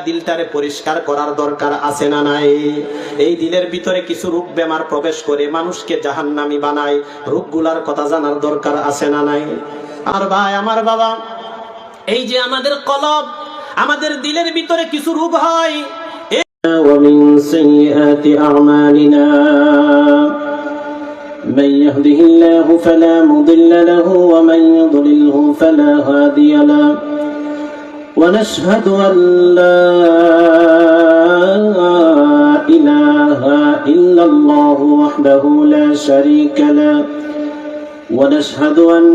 দিলটারে পরিষ্কার করার দরকার আছে না নাই? এই দিলের ভিতরে কিছু রোগ বেমার প্রবেশ করে মানুষকে জাহান্নামী বানায়। রোগগুলার কথা জানার দরকার আছে না নাই? আর ভাই, আমার বাবা, এই যে আমাদের কলব, আমাদের দিলের ভিতরে কিছু রোগ হয়। ومن سيئات أعمالنا من يهده الله فلا مضل له ومن يضلله فلا هادي له ونشهد أن لا إله إلا الله وحده لا شريك له ونشهد أن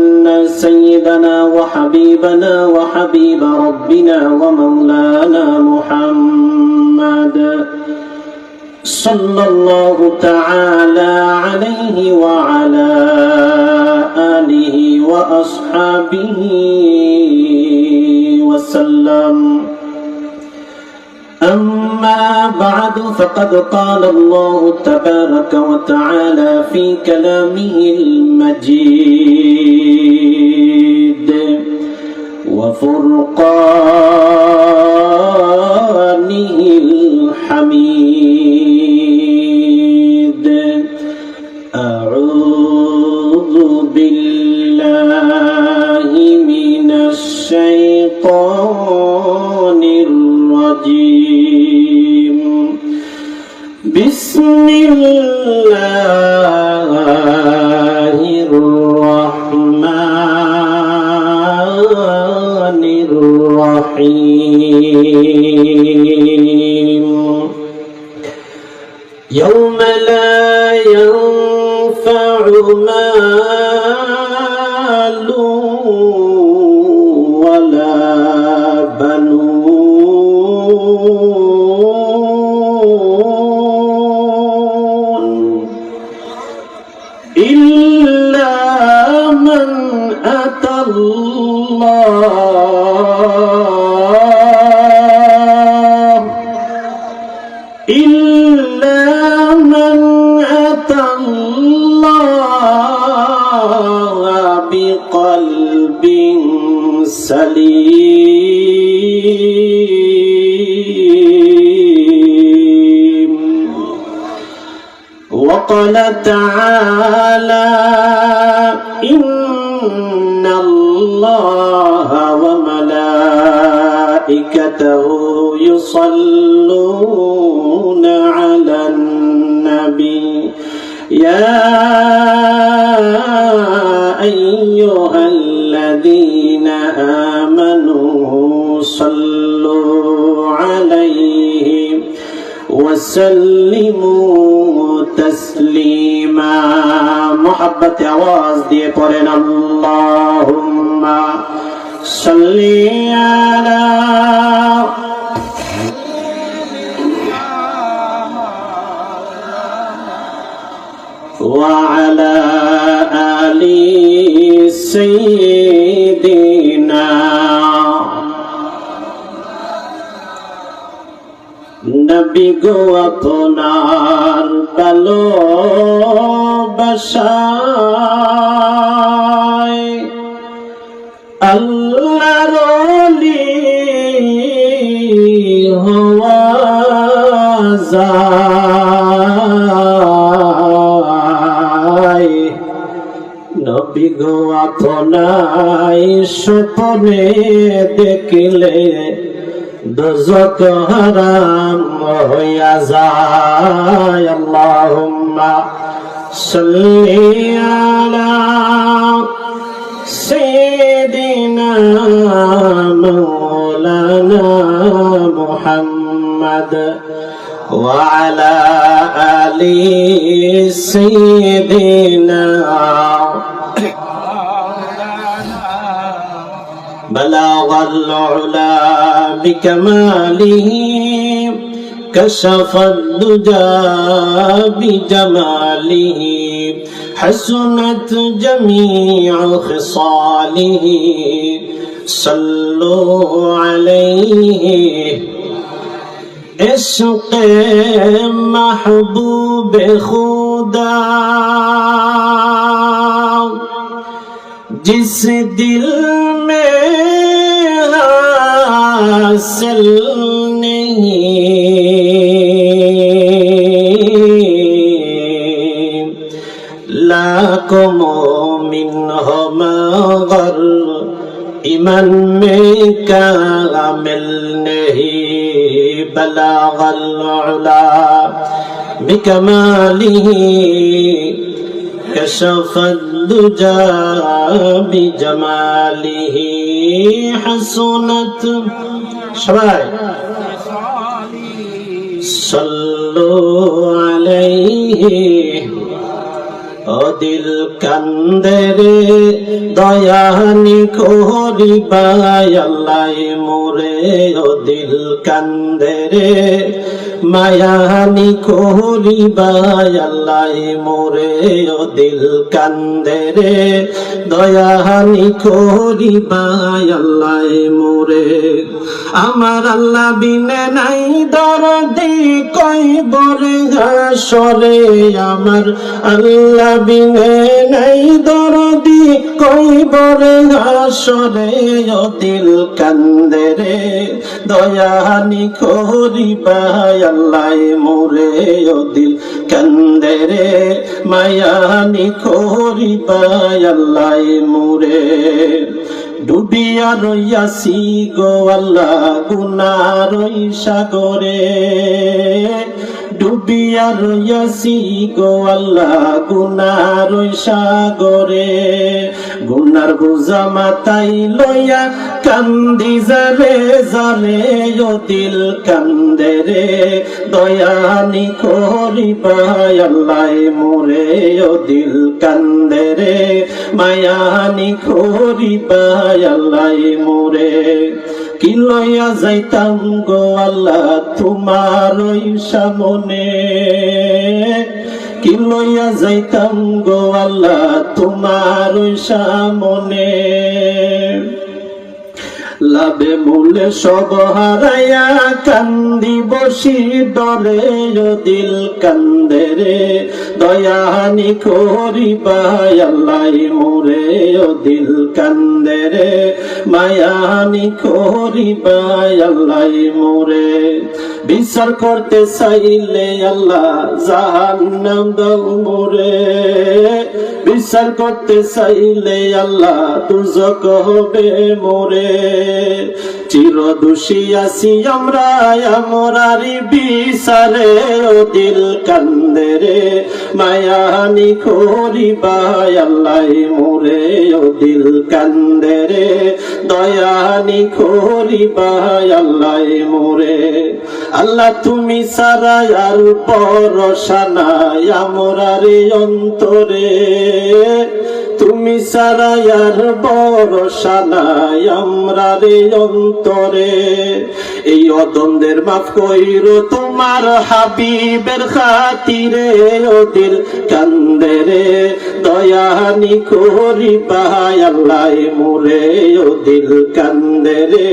سيدنا وحبيبنا وحبيب ربنا ومولانا محمد صلى الله تعالى عليه وعلى آله وأصحابه وسلم. أما بعد فقد قال الله تبارك وتعالى في كلامه المجيد وفرقانه الحميد. أعوذ بالله من الشيطان الرجيم. بسم الله الرحمن الرحيم. يوم لا ينفع مال ولا بنون إلا من أتى الله بقلب سليم. وقال تعالى إن الله وملائكته يصلون على النبي يا أيها الذين آمنوا صلوا عليه وسلموا تسليما. محبت आवाज दिए पढ़ें اللهم صل على وعلى آل سيدنا. নবী গো আপনার ভালোবাসায় আল্লাহর ওলি হওয়া যায়। নবী গো আপনায় স্বপ্নে দেখলে দোজখ হারাম হইয়া যায়। আল্লাহুম্মা সাল্লি আলা সাইয়্যিদিনা মাওলানা মুহাম্মদ ওয়া আলা আলি সাইয়্যিদিনা. بلغ العلا بكماله كشف الدجى بجماله حسنت جميع خصاله صلوا عليه. عشق محبوب خدا जिस दिल में हासिल नहीं लाखों मोमिन हो मगर ईमान में कामिल नहीं बलागल उला बिकमालिही كشف الدجى بجماله حسنت شباب صلوا عليه ও দিল কান্দে রে দয়ানি করিবাই আল্লাহ মোরে ও দিল কান্দে রে মায়ানি করিবাই আল্লাহ মোরে ও দিল কান্দে রে দয়ানি করিবাই আল্লাহ মোরে আমার আল্লাহ বিনে নাই দরদি কই বরে হাসরে আমার আল্লাহ বিনে নাই দরদি কই বরে হাসরে ও দিল কান্দে রে দয়ানি করিবাই আল্লাহ মোরে ও দিল কান্দে রে মায়ানি করিবাই আল্লাহ মোরে ডুবিয়া রইয়াছি গো আল্লাহ গুনার ওই সাগরে ডুবিয়া রইয়াছি গো আল্লাহ গুনার ওই সাগরে গুনার বোঝা মাথায় লইয়া কান্দি জারে জারে ও দিল কান্দে রে দয়ানি করিবাই আল্লাহ মোরে ও দিল কান্দে রে মায়ানি করিবাই আল্লাহ মোরে কি লইয়া যাইতাম গো আল্লাহ তোমার ওই সামনে কি লইয়া যাইতাম গো আল্লাহ তোমার ওই সামনে লাভে মূলে সব হারাইয়া কান্দি বসি ডরে ও দিল কান্দে রে দয়ানি করিবাই আল্লাহ মোরে ও দিল কান্দে রে মায়ানি করিবাই আল্লাহ মোরে বিচার করতে চাইলে আল্লাহ জাহান্নাম দাও মোরে বিচার করতে চাইলে আল্লাহ দুজক হবে মোরে চির দোষী আছি আমরা আমরারি বিচারে ও দিল কান্দে রে মায়ানি করিবাই আল্লাহ মোরে ও দিল কান্দে রে দয়ানি করিবাই আল্লাহ মোরে আল্লাহ তুমি সারা আর ভরসা নাই আমরারি অন্তরে তুমি সারা আর ভরসা নাই আমরা রে অন্তরে এই অদ্বন্দ্বের মাফ কইরো তোমার হাবিবের খাতিরে ও দিল কান্দে রে দয়ানি করিবাই আল্লাহ মোরে ও দিল কান্দে রে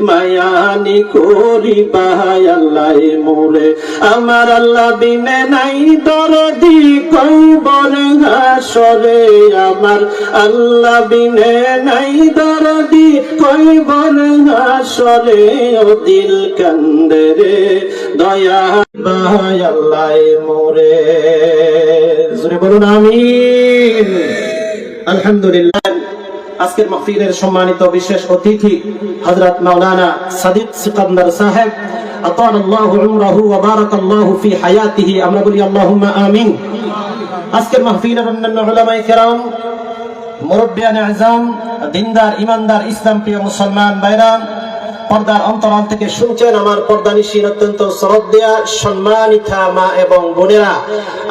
মায়ানি করিবাই আল্লাহ মোরে আমার আল্লাহ বিনে নাই দরদি কই বরে হাসরে আমার আল্লাহ বিনে নাই দরদি কই বরে হাসরে ও দিল কান্দে রে দয়া বাই আল্লাহ মোরে জোরে বলুন আমিন আলহামদুলিল্লাহ আজকের মাহফিলের সম্মানিত বিশেষ অতিথি হযরত মাওলানা সাদিক সিকান্দার সাহেব আতানাল্লাহু উমরাহু ওয়া বারাকাল্লাহু ফি হায়াতিহি আমরা বলি আল্লাহুম্মা আমিন আজকের মাহফিলের অন্যান্য উলামায়ে কেরাম মুরব্বিয়ানে আযম দিনদার ইমানদার ইসলাম প্রিয় মুসলমান ভাইরা পর্দার অন্তরাল থেকে শুনছেন আমার পর্দানিশীন অত্যন্ত শ্রদ্ধেয়া সম্মানিতা মা এবং বোনেরা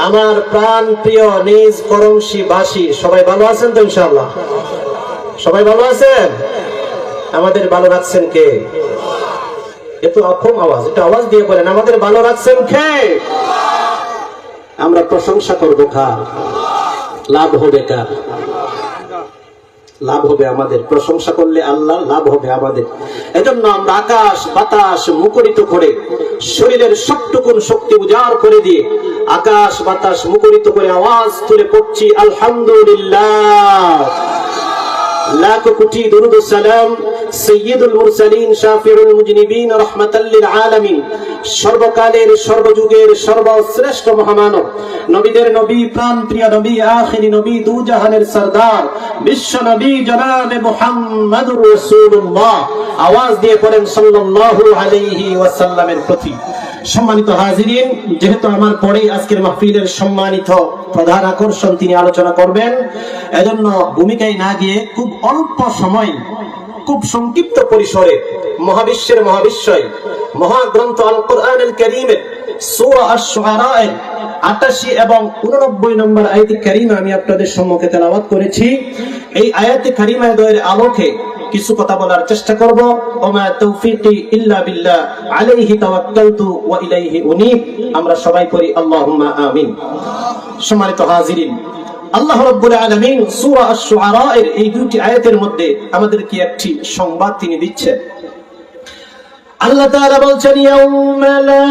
আমার প্রাণ প্রিয় নিজ করমশীবাসী সবাই ভালো আছেন তো ইনশাআল্লাহ সবাই ভালো আছেন আমাদের ভালো রাখছেন কে এত অক্ষম আওয়াজ এটা আওয়াজ দিয়ে বলেন আমাদের ভালো রাখছেন কে আমরা প্রশংসা করব কার লাভ হবে কার লাভ হবে আমাদের প্রশংসা করলে আল্লাহ লাভ হবে আমাদের এজন্য আমরা আকাশ বাতাস মুখরিত করে শরীরের সবটুকুন শক্তি উজাড় করে দিয়ে আকাশ বাতাস মুখরিত করে আওয়াজ তুলে পড়ছি আলহামদুলিল্লাহ লাখ কোটি দুরুদ ও সালাম সাইয়্যিদুল মুরসালিন শাফিউল মুজনিবিন রাহমাতাল লিল আলামিন, সর্বকালের সর্বযুগের সর্বশ্রেষ্ঠ মহামানব, নবীদের নবী, প্রাণ প্রিয় নবী, আখিরি নবী, দু জাহানের সরদার, বিশ্ব নবী জনাবে মুহাম্মদুর রাসূলুল্লাহ। আওয়াজ দিয়ে পড়েন সাল্লাল্লাহু আলাইহি ওয়াসাল্লামের প্রতি। সম্মানিত হাজিরিন, যেহেতু আমার পরেই আজকের মাহফিলের সম্মানিত প্রধান আকর্ষণ তিনি আলোচনা করবেন, এজন্য ভূমিকায় না গিয়ে খুব অল্প সময়, খুব সংক্ষিপ্ত পরিসরে মহাবিশ্বের মহাবিশ্বয় মহাগ্রন্থ আল কোরআনুল কারীমের সূরা আশ-শুআরা এর ৮৮ এবং ৮৯ নম্বর আয়াতে কারীমা আমি আপনাদের সম্মুখে তেলাওয়াত করেছি। এই আয়াতে কারীমা দ্বয়ের আলোকে কিছু কথা বলার চেষ্টা করব। ওমা তৌফিকি ইল্লা বিল্লাহ, আলাইহি তাওয়াক্কালতু ওয়া ইলাইহি উনীব। আমরা সবাই পড়ি আল্লাহুম্মা আমিন। সম্মানিত হাজিরিন, আল্লাহ রাব্বুল আলামিন সূরা আশ-শুআরা এর এই দুটি আয়াতের মধ্যে আমাদেরকে একটি সংবাদ তিনি দিচ্ছেন। আল্লাহ তাআলা বলছেন, ইয়াউমা লা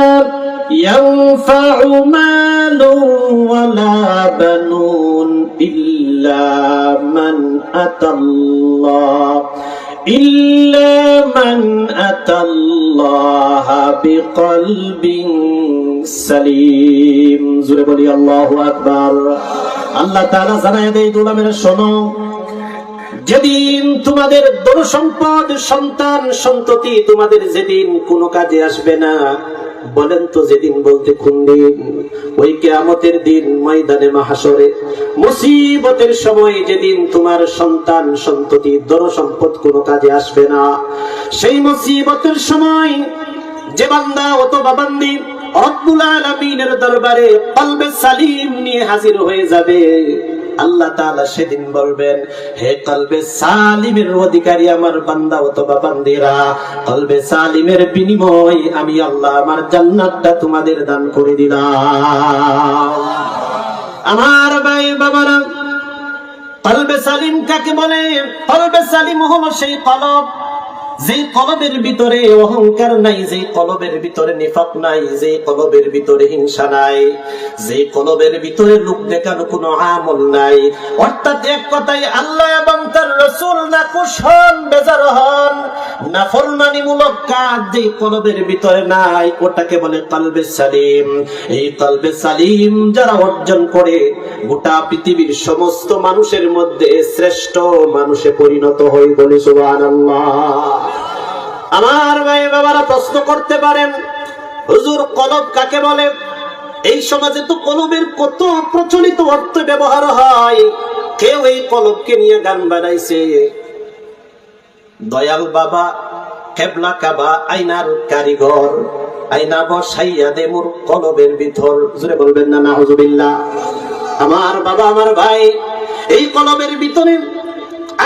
ইয়ানফাউ মালুন ওয়ালা বানুন ইল্লা মান আতাল্লাহ বিকলবিন সালিম। জোরে বলি আল্লাহু আকবার। আল্লাহ তাআলা জানায় দেয়, গোলামেরা শোনো, যেদিন তোমাদের ধন সম্পদ, সন্তান সন্ততি তোমাদের যেদিন কোনো কাজে আসবে না, বলেন তো যেদিন বলতে কোন দিন? ওই কিয়ামতের দিন, ময়দানে মাহশরে, মুসিবতের সময় যেদিন তোমার সন্তান সন্ততি ধন সম্পদ কোনো কাজে আসবে না, সেই মুসিবতের সময় যে বান্দা অথবা বান্দি রব্বুল আলামিনের দরবারে কলবে সালিম নিয়ে হাজির হয়ে যাবে, আল্লাহ তাআলা সেদিন বলবেন, হে কলবে সালিমের অধিকারী আমার বান্দা অথবা বান্দিরা, কলবে সালিমের বিনিময় আমি আল্লাহ আমার জান্নাতটা তোমাদের দান করে দিলাম। আমার ভাই বাবারা, কলবে সালিম কাকে বলে? কলবে সালিম হলো সেই কলব, যে কলবের ভিতরে অহংকার নাই, যে কলবের ভিতরে নিফাক নাই, যে কলবের ভিতরে হিংসা নাই, যে কলবের ভিতরে লোক দেখানো কোনো আমল নাই। অর্থাৎ এক কথায় আল্লাহ এবং তার রাসূল নাখুশ হন, বেজার হন, নাফরমানিমূলক কাজ যে কলবের ভিতরে নাই, ওটাকে বলে কলবে সালিম। এই কলবে সালিম যারা অর্জন করে, গোটা পৃথিবীর সমস্ত মানুষের মধ্যে শ্রেষ্ঠ মানুষে পরিণত হয়। বলি সুবহানাল্লাহ। আমার ভাই বাবারা প্রশ্ন করতে পারেন, হুজুর কলব কাকে বলে? এই সমাজে তো কলবের কত প্রচলিত অর্থ ব্যবহার হয়। কেউ এই কলবকে নিয়ে গান বানাইছে, দয়াল বাবা কেবলা কাবা আয়নার কারিগর, আয়না বসাইয়া দে মোর কলবের ভিতর। জোরে বলবেন না নাউজুবিল্লাহ। আমার বাবা, আমার ভাই, এই কলবের ভিতরে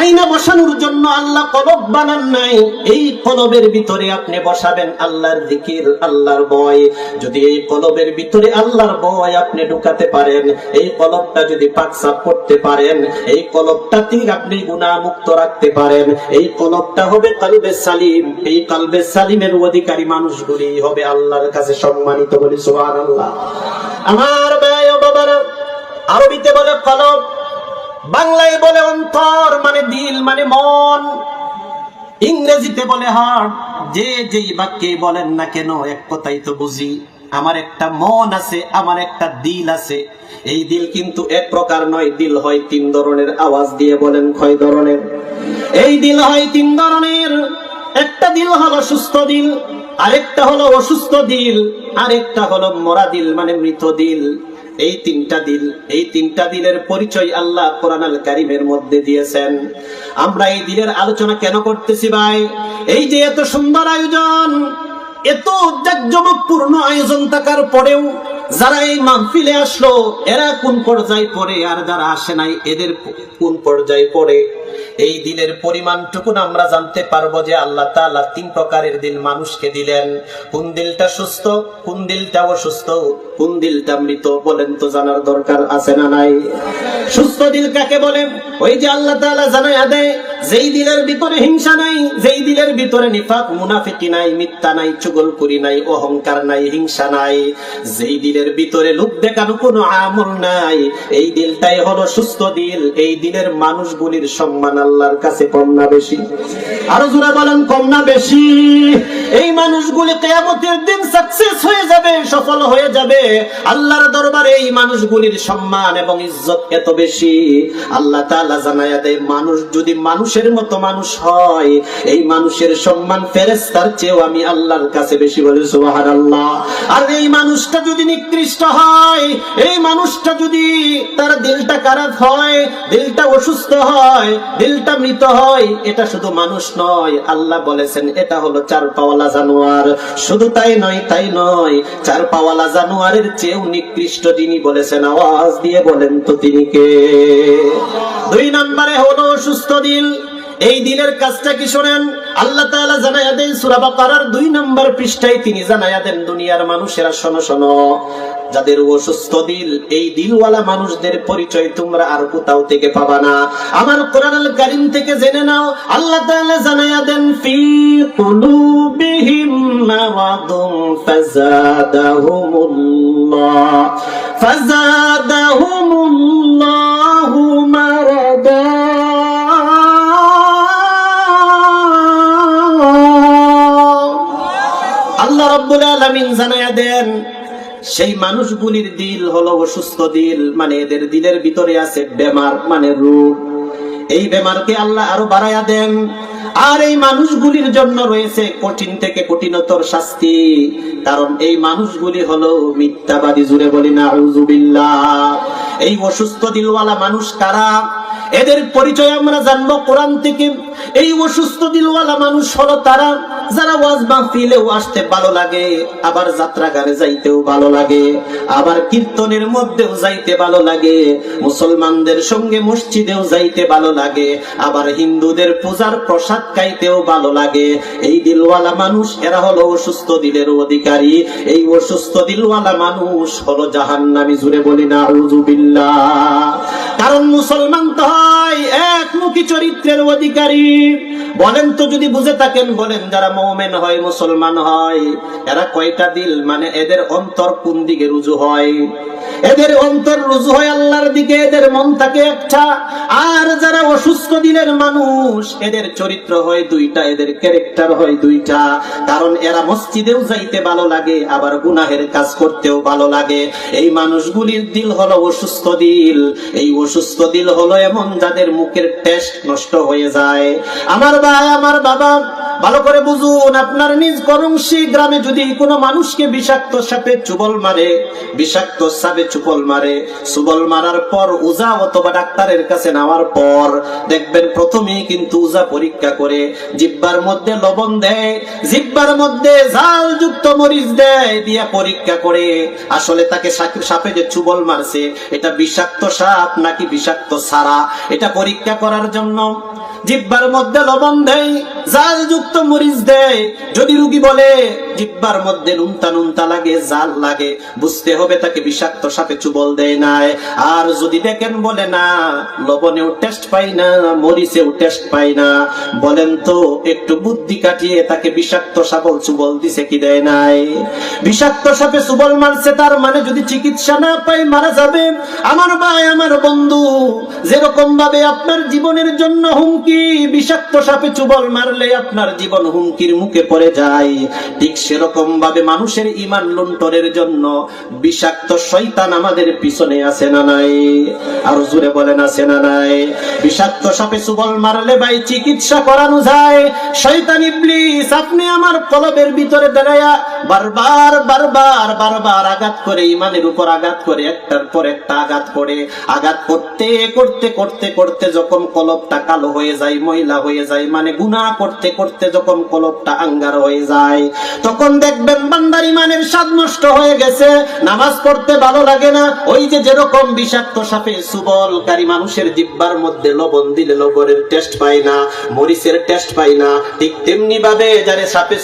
আয়না বসানোর জন্য আল্লাহ কলব বানান নাই। এই কলবের ভিতরে আপনি বসাবেন আল্লাহর জিকির, আল্লাহর ভয়। যদি এই কলবের ভিতরে আল্লাহর ভয় আপনি ঢুকাতে পারেন, এই কলবটা যদি পাক সাফ করতে পারেন, এই কলবটা থেকে আপনি গুনাহ মুক্ত রাখতে পারেন, এই কলবটা হবে কলবে সালিম। এই কলবে সালিমের অধিকারী মানুষগুলি হবে আল্লাহর কাছে সম্মানিত। বলি সুবহানাল্লাহ। আমার ভাই ও বাবারা, আরবিতে বলে কলব, বাংলায় বলে অন্তর, মানে দিল, মানে মন, ইংরেজিতে বলে হার্ট। যে যেই বাক্যে বলেন না কেন, এক কথাই তো বুঝি, আমার একটা মন আছে, আমার একটা দিল আছে। এই দিল কিন্তু এক প্রকার নয়, দিল হয় তিন ধরনের। আওয়াজ দিয়ে বলেন কয় ধরনের? এই দিল হয় তিন ধরনের। একটা দিল হলো সুস্থ দিল, আরেকটা হলো অসুস্থ দিল, আরেকটা হলো মরা দিল, মানে মৃত দিল। এই তিনটা দিল, এই তিনটা দিলের পরিচয় আল্লাহ কোরআন আল কারীমের মধ্যে দিয়েছেন। আমরা এই দিলের আলোচনা কেন করতেছি ভাই? এই যে এত সুন্দর আয়োজন, এত জাঁকজমকপূর্ণ আয়োজন থাকার পরেও যারা এই মাহফিলে আসলো, এরা কোন পর্যায়ে পড়ে, আর যারা আসে নাই এদের কোন পর্যায়ে পড়ে, এই দিলের পরিমাণটুকুন আমরা জানতে পারবো যে আল্লাহ তাআলা তিন প্রকারের দিল মানুষকে দিলেন। কোন দিলটা সুস্থ, কোন দিলটা অসুস্থ, কোন দিলটা মৃত, বলেন তো জানার দরকার আছে না নাই? সুস্থ দিল কাকে বলে? ওই যে আল্লাহ তাআলা জানায়া দেয়, যেই দিলের ভিতরে হিংসা নাই, যেই দিলের ভিতরে নিফাক, মুনাফিকি নাই, মিথ্যা নাই, চুগলখড়ি নাই, অহংকার নাই, হিংসা নাই, যেই দিলের ভিতরে লোক দেখানো কোনো আমল নাই, এই দিলটাই হলো সুস্থ দিল। এই দিলের মানুষগুলির সঙ্গ সম্মান আল্লাহর কাছে কম না বেশি? আরো জোরে বলেন, কম না বেশি? এই মানুষগুলি কিয়ামতের দিন সাকসেস হয়ে যাবে, সফল হয়ে যাবে আল্লাহর দরবারে। এই মানুষগুলির সম্মান এবং ইজ্জত এত বেশি, আল্লাহ তাআলা জানায়া দেয় মানুষ যদি মানুষের মতো মানুষ হয়, এই মানুষের সম্মান ফেরেশতার চেয়েও আমি আল্লাহর কাছে বেশি। বলে সুবহানাল্লাহ। আর এই মানুষটা যদি নিকৃষ্ট হয়, এই মানুষটা যদি তার দিলটা খারাপ হয়, দিলটা অসুস্থ হয়, দিলটা মৃত হয়, এটা শুধু মানুষ নয়, আল্লাহ বলেছেন এটা হলো চার পাওয়ালা জানোয়ার। শুধু তাই নয়, চার পাওয়ালা জানোয়ারের চেয়েও নিকৃষ্ট যিনি বলেছেন, আওয়াজ দিয়ে বলেন তো তিনি কে? 2 নম্বরে হলো অসুস্থ দিল। এই দিলের কাজটা কি শোনেন, আল্লাহ তাআলা জানায়া দেন সূরা বাকারার 2 নম্বর পৃষ্ঠায় তিনি জানায়া দেন, দুনিয়ার মানুষেরা শোনো শোনো, যাদের অসুস্থ দিল, এই দিলওয়ালা মানুষদের পরিচয় তোমরা আর কোথাও থেকে পাবা না, আমার কোরআনুল কারীম থেকে জেনে নাও। আল্লাহ তাআলা জানায়া দেন, ফি কুলুবিহিম মারাদুন ফাযাদাহুমুল্লাহু মারাদা। আল্লাহ রাব্বুল আলামিন জানায়া দেন, সেই মানুষগুলির দিল হলো অসুস্থ দিল, মানে এদের দিলের ভিতরে আছে বেমার, মানে রোগ। এই বেমারকে আল্লাহ আরো বাড়ায়া দেন। আর এই মানুষগুলির জন্য রয়েছে কঠিন থেকে কঠিনতর শাস্তি, কারণ এই মানুষগুলি হলো মিথ্যাবাদী। জুড়ে বলি নাউযুবিল্লাহ। এই অসুস্থ দিলওয়ালা মানুষ কারা, এদের পরিচয় আমরা জানবো কোরআন থেকে। এই অসুস্থ দিলওয়ালা মানুষ হলো তারা যারা ওয়াজ মাহফিলেও আসতে ভালো লাগে, আবার যাত্রাগানে যাইতেও ভালো লাগে, আবার কীর্তনের মধ্যেও যাইতে ভালো লাগে, মুসলমানদের সঙ্গে মসজিদেও যাইতে ভালো লাগে, আবার হিন্দুদের পূজার প্রসাদ খাইতেও ভালো লাগে। এই দিলওয়ালা মানুষ, এরা হলো অসুস্থ দিলের অধিকারী। এই অসুস্থ দিলওয়ালা মানুষ হলো জাহান্নামী। জুড়ে বলি নাউযুবিল্লাহ। কারণ মুসলমান তো হয় একমুখী চরিত্রের অধিকারী। বলেন তো, যদি বুঝে থাকেন বলেন, যারা মুমিন হয়, মুসলমান হয়, এরা কয়টা দিল, মানে এদের অন্তর কোন দিকে রুজু হয়? এদের অন্তর রুজু হয় আল্লাহর দিকে, এদের মন থাকে একটা। আর যারা অসুস্থ দিলের মানুষ, এদের চরিত্র হয় দুইটা, এদের ক্যারেক্টার হয় দুইটা। কারণ এরা মসজিদেও যাইতে ভালো লাগে, আবার গুনাহের কাজ করতেও ভালো লাগে। এই মানুষগুলির দিল হলো অসুস্থ দিল। এই অসুস্থ দিল হলো এমন যাদের মুখের টেস্ট নষ্ট হয়ে যায়। আমার ভাই, আমার বাবা, ভালো করে বুঝুন, আপনার নিজ করংশী গ্রামে যদি কোনো মানুষকে বিষাক্ত সাপে চুবল মারে, বিষাক্ত সাপে চুবল মারে, চুবল মারার পর উজা অথবা ডাক্তারের কাছে নেওয়ার পর দেখবেন প্রথমেই কিন্তু উজা পরীক্ষা করে জিহ্বার মধ্যে লবণ দেয়, জিহ্বার মধ্যে ঝালযুক্ত মরিচ দেয়, দিয়া পরীক্ষা করে আসলে তাকে সাপে যে চুবল মারছে এটা বিষাক্ত সাপ নাকি বিষাক্ত সারা, এটা পরীক্ষা করার জন্য জিহ্বার মধ্যে লবণ দেয়, জালযুক্ত মরিচ দেয়। যদি রোগী বলে জিহ্বার মধ্যে নুনতা নুনতা লাগে, জাল লাগে, বুঝতে হবে তাকে বিষাক্ত সাপে চুবল দেয় নাই। আর যদি দেখেন বলে না, লবণেও টেস্ট পাই না, মরিচেও টেস্ট পাই না, বলেন তো একটু বুদ্ধি কাটিয়ে তাকে বিষাক্ত সাপল চুবল দিছে কি দেয় নাই? বিষাক্ত সাপে চুবল মারছে, তার মানে যদি চিকিৎসা না পাই মারা যাবে। আমার ভাই, আমার বন্ধু, যেরকম ভাবে আপনার জীবনের জন্য হুমকি, বিষাক্ত সাপে চুবল মারলে আপনার জীবন হুমকির মুখে পড়ে যায়, ঠিক সেরকম ভাবে মানুষের ঈমান লুণ্ঠনের জন্য বিষাক্ত শয়তান আমাদের পিছনে আছে না নাই? আর জোরে বলেন, আছে না নাই? বিষাক্ত সাপে চুবল মারলে ভাই চিকিৎসা করানো যায়। শয়তান ইবলিস আপনি আমার কলবের ভিতরে দাঁড়ায়া বারবার বারবার বারবার আঘাত করে, ঈমানের উপর আঘাত করে, একটার পর একটা আঘাত করে, আঘাত করতে করতে করতে করতে যখন কলবটা কালো হয়ে যায়, ময়লা হয়ে যায়, মানে গুনাহ করতে করতে যখন কলবটা আঙ্গার হয়ে যায়, তখন দেখবেন বান্দার ঈমানের স্বাদ নষ্ট হয়ে গেছে, নামাজ পড়তে ভালো লাগে না। ওই যে যেরকম বিষাক্ত সাপে চুবলকারী মানুষের জিহ্বার মধ্যে লবণ দিলে লবণের টেস্ট পায় না, মরিচের টেস্ট পায় না, ঠিক তেমনি ভাবে যারে সাপে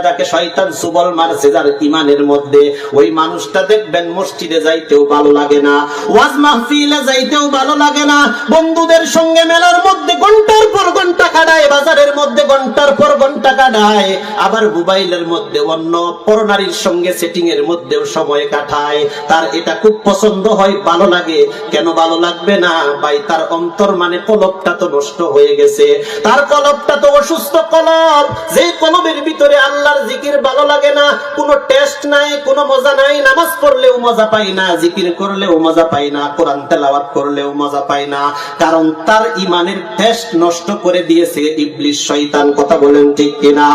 যাকে শয়তান চুবল মারছে, যার ঈমান ইমানের মধ্যে, ওই মানুষটা দেখবেন মসজিদে যাইতেও ভালো লাগে না, ওয়াজ মাহফিলে যাইতেও ভালো লাগে না, বন্ধুদের সঙ্গে মেলার মধ্যে ঘন্টার পর ঘন্টা কাটায়, বাজারের মধ্যে ঘন্টার পর ঘন্টা কাটায়, আবার মোবাইলের মধ্যে অন্য পরনারীর সঙ্গে সেটিং এর মধ্যেও সময় কাটায়। তার এটা খুব পছন্দ হয়, ভালো লাগে। কেন ভালো লাগবে না ভাই? তার অন্তর মানে কলবটা তো নষ্ট হয়ে গেছে, তার কলবটা তো অসুস্থ কলব। যে কলবের ভিতরে আল্লাহর জিকির ভালো লাগে না, কোনো টেস্ট নাই, কোনো মজা নাই, নামাজ পড়লেও মজা পাই না, জিকির করলেও মজা পাই না, কোরআন তেলাওয়াত করলেও মজা পাই না, কারণ তার ইমানের টেস্ট নষ্ট করে দিয়েছে ইবলিস শয়তান। কথা বলেন ঠিক কিনা?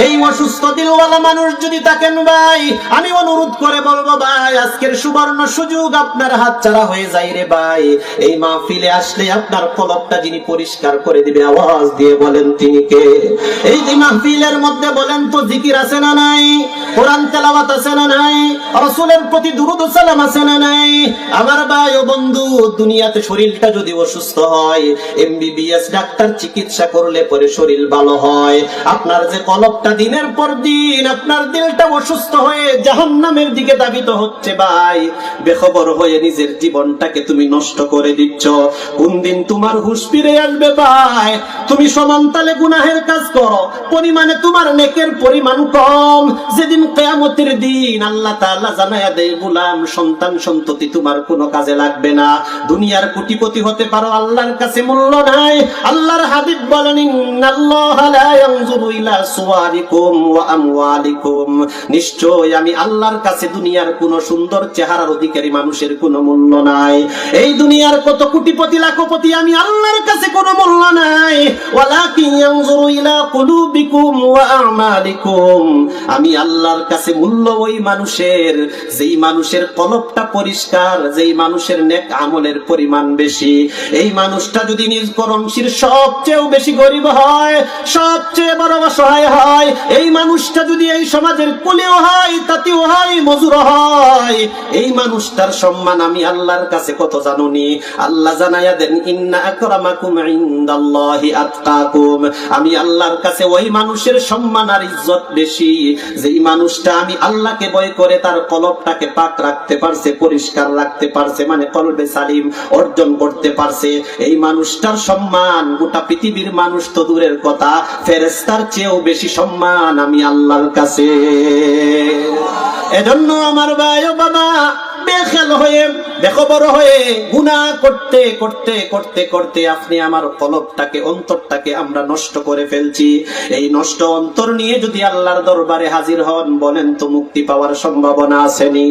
এই অসুস্থ দিলওয়ালা মানুষ যদি থাকেন ভাই, আমি অনুরোধ করে বলবো ভাই, আজকের সুবর্ণ সুযোগ আপনার হাতছাড়া হয়ে যায় রে ভাই। এই মাহফিলে আসলে আপনার কলবটা যিনি পরিষ্কার করে দিবে, আওয়াজ দিয়ে বলেন তিনি কে? এই মাহফিলের মধ্যে বলেন তো জিকির আছে না নাই? কোরআন তেলাওয়াত আছে না নাই? রাসূলের প্রতি দুরূদ ও সালাম আছে না নাই? আমার ভাই ও বন্ধু, দুনিয়াতে শরীরটা যদি অসুস্থ হয়, এমবিবিএস ডাক্তার চিকিৎসা করলে পরে শরীর ভালো হয়। আপনার যে কলবটা দিনের পর দিন আপনার দিলটা অসুস্থ হয়ে জাহান্নামের দিকে ধাবিত হচ্ছে ভাই, বেখবর হয়ে নিজের জীবনটাকে তুমি নষ্ট করে দিচ্ছ। কোন দিন তোমার হুঁশ ফিরে আসবে ভাই? তুমি সমান তালে গুনাহের কাজ করো, পরিমাণে তোমার নেকের পরিমাণ কম। যেদিন কিয়ামতের দিন আল্লাহ তাআলা জানায়া দেয়, গোলাম সন্তান সন্ততি তোমার কোনো কাজে লাগবে না, দুনিয়ার কোটিপতি হতে পারো, আল্লাহর কাছে মূল্য নাই। আল্লাহর হাবিব বলেন, ইন্নাল্লাহা লা ইয়ানজুরু ইলা সুওয়ারিকুম ওয়া আমওয়ালিকুম, নিশ্চয় আমি আল্লাহর কাছে দুনিয়ার কোন সুন্দর চেহারার অধিকারী মানুষের কোনো মূল্য নাই। এই দুনিয়ার কত কোটিপতি লাখপতি আমি আল্লাহর কাছে কোনো মূল্য নাই। ওয়ালাকিন ইয়ানজুরু ইলা কুলুবিকুম ওয়া আমালিকুম, আমি আল্লাহর কাছে মূল্য ওই মানুষের যেই মানুষের কলবটা পরিষ্কার, যেই মানুষের নেক আমলের পরিমাণ বেশি। এই মানুষটা যদি নিজ করমশির সবচেয়ে বেশি গরিব হয়, সবচেয়ে বড় অসহায় হয়, এই মানুষটা যদি এই সমাজের কুলিও হয়, তাতেও হয়, মজুর হয়, এই মানুষটার সম্মান আমি আল্লাহর কাছে কত জানুনি? আল্লাহ জানায়া দেন, ইন্না আকরামাকুম ইনদাল্লাহি আতকাকুম, আমি আল্লাহর কাছে ওই মানুষের সম্মান আর ইজ্জত বেশি যেই মানুষটা আমি আল্লাহকে ভয় করে তার কলবটাকে পাক রাখতে পারছে, পরিষ্কার রাখতে পারছে, মানে কলবে সালিম অর্জন করতে পারছে। এই মানুষটার সম্মান গোটা পৃথিবীর মানুষ তো দূরের কথা, ফেরেশতার চেয়েও বেশি সম্মান আমি আল্লাহর কাছে। এজন্য আমার ভাই ও বাবা, বেখেয়াল হয়ে বেখবর হয়ে গুনাহ করতে করতে করতে করতে আপনি আমার কলবটাকে, অন্তরটাকে আমরা নষ্ট করে ফেলছি। এই নষ্ট অন্তর নিয়ে যদি আল্লাহর দরবারে হাজির হন, বলেন তো মুক্তি পাওয়ার সম্ভাবনা আসেনি?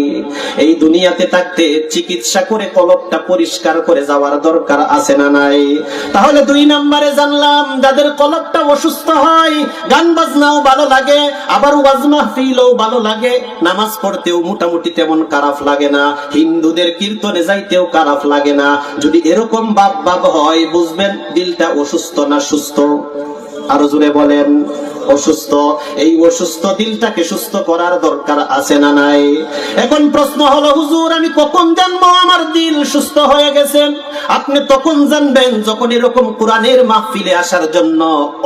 এই দুনিয়াতে থাকতে চিকিৎসা করে কলবটা পরিষ্কার করে যাওয়ার দরকার আছে না নাই? তাহলে 2 নম্বরে জানলাম, যাদের কলবটা অসুস্থ হয়, গান বাজনাও ভালো লাগে, আবার ওয়াজ মাহফিলও ভালো লাগে, নামাজ পড়তেও মোটামুটি তেমন খারাপ লাগে না, হিন্দুদের কীর্তনে যাইতেও খারাপ লাগে না। যদি এরকম ভাব হয়, বুঝবেন দিলটা অসুস্থ না সুস্থ? আরো জোরে বলেন, অসুস্থ। এই অসুস্থ দিলটাকে সুস্থ করার দরকার আছে না নাই? এখন প্রশ্ন হলো, হুজুর আমি কখন জানবো আমার দিল সুস্থ হয়ে গেছে? আপনি তখন জানবেন যখন এরকম কোরআনের মাহফিলে আসার জন্য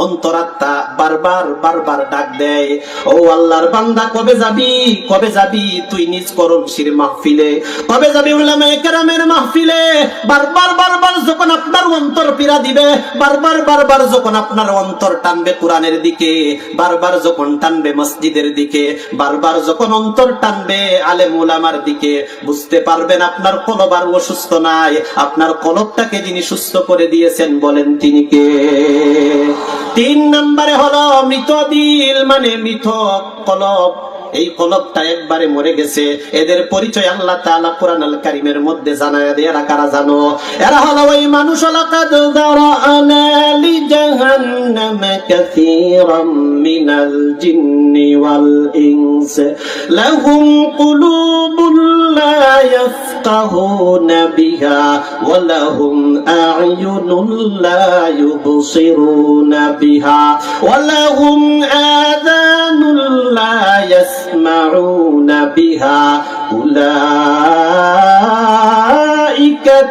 অন্তরাত্মা বারবার বারবার ডাক দেয়, ও আল্লাহর বান্দা কবে যাবি, কবে যাবি তুই নিজ করমশির মাহফিলে, কবে যাবি উলামায়ে কেরামের মাহফিলে? বারবার বারবার যখন আপনার অন্তর পীড়া দিবে, বারবার বারবার যখন আপনার অন্তর টানবে কোরআনের দিকে, বারবার যখন টানবে মসজিদের দিকে, বারবার যখন অন্তর টানবে আলেম উলামার দিকে, বুঝতে পারবেন আপনার কলব আর অসুস্থ নাই। আপনার কলবটাকে যিনি সুস্থ করে দিয়েছেন, বলেন তিনি কে? 3 নম্বরে হলো মৃত দিল, মানে মৃত কলব। এই কলবটা একবারে মরে গেছে। এদের পরিচয় আল্লাহ তাআলা কোরআন আল কারীমের মধ্যে জানায়া দেয়। এরা কারা জানো? এরা হলো ওই মানুষ, লাকাদ যারানা লি জাহান্নাম কাসীরাম মিনাল জিন্নি ওয়াল ইনস লাহুম কুলুবুন লা ইয়াফকাহুনা বিহা ওয়া লাহুম আ'য়ুনুন লা ইউবসিরুনা বিহা ওয়া লাহুম আযানুন লা يسمعون بها أولئك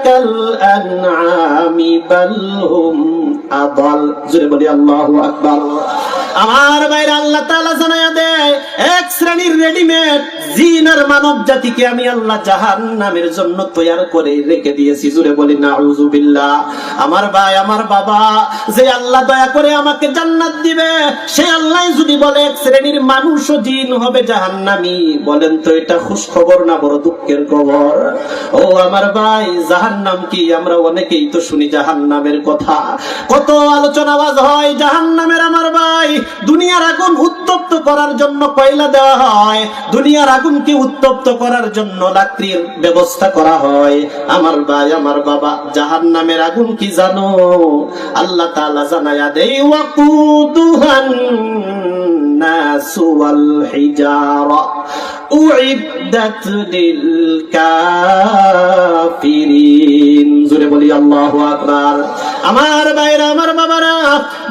كالأنعام بل هم أضل জোরে বলি আল্লাহু আকবার। আমার বাইরে আল্লাহ তাআলা জানায়া দেয়, এক শ্রেণীর রেডিমেড জিনার মানব জাতিকে আমি আল্লাহ জাহান্নামের জন্য তৈয়ার করে রেখে দিয়েছি। জুড়ে বলি নাউযুবিল্লাহ। আমার ভাই আমার বাবা, যে আল্লাহ দয়া করে আমাকে জান্নাত দিবে, সে আল্লাহ যদি বলে এক শ্রেণীর মানুষ ও জিন হবে জাহান্নামী, বলেন তো এটা খুশ খবর না বড় দুঃখের খবর? ও আমার ভাই, জাহান্নাম কি? আমরা অনেকেই তো শুনি জাহান্নামের কথা, কত আলোচনা আওয়াজ হয় জাহান্নামের। আমার ভাই, দুনিয়ার আগুন উত্তপ্ত করার জন্য কয়লা দেওয়া হয়, দুনিয়ার আগুনকে উত্তপ্ত করার জন্য লাকড়ির ব্যবস্থা করা হয়। আমার ভাই আমার বাবা, জাহান্নামের আগুন কি জানো? আল্লাহ তাআলা জানায়া দেয়, ওয়াকুদুহান নাসু ওয়াল হিজারা উইদ্দাত লিল কাফিরিন। জোরে বলি আল্লাহু আকবার। আমার ভাইরা আমার বাবারা,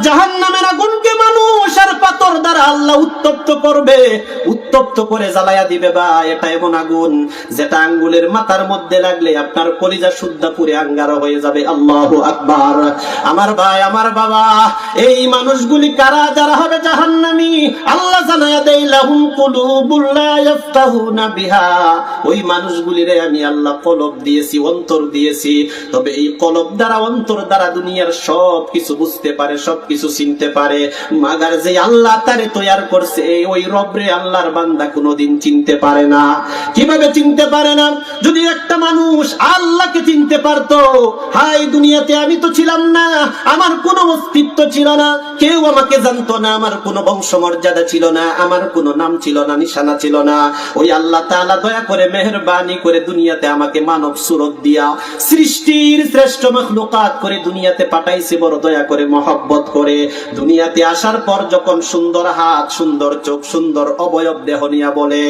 জাহান্নামের আগুনকে মানুষ আর পাথর দ্বারা আল্লাহ উত্তপ্ত করবে, উত্তপ্ত করে জ্বালায়া দিবে। বা এটা এমন আগুন যেটা আঙ্গুলের মাথার মধ্যে লাগলে আপনার কলিজা শুদ্ধা পুরে আঙ্গারা হয়ে যাবে। আল্লাহু আকবার। আমার ভাই আমার বাবা, এই মানুষগুলি কারা? যারা হবে জাহান্নামী। আল্লাহ জানায়া দেয়, লাহুম কুলুবুল লা ইয়াফতাহুনা বিহা। ওই মানুষগুলিরে আমি আল্লাহ কলব দিয়েছি, অন্তর দিয়েছি, তবে এই কলব দ্বারা, অন্তর দ্বারা দুনিয়ার সব কিছু বুঝতে পারে, সব কিছু চিনতে পারে। মাগার যে আল্লাহ তারে তৈয়ার করছে, ওই রবরে আল্লাহর বান্দা কোনোদিন চিনতে পারে না। কিভাবে চিনতে পারে না? যদি একটা মানুষ আল্লাহকে চিনতে পারতো, হাই দুনিয়াতে আমি তো ছিলাম না, আমার কোনো অস্তিত্ব ছিল না, কেউ আমাকে জানতো না, আমার কোনো বংশমর্যাদা ছিল না, আমার কোনো নাম ছিল না, নিশানা ছিল না। ওই আল্লাহ তাআলা দয়া করে মেহেরবানি করে দুনিয়াতে আমাকে মানব সুরত দিয়া সৃষ্টির শ্রেষ্ঠ মাখলুকাত করে দুনিয়াতে পাঠাইছে, বড় দয়া করে মহব্বত করে। দুনিয়াতে আসার পর যখন সুন্দর হাত, সুন্দর চোখ, সুন্দর অবয়ব দেহ নিয়া বলে,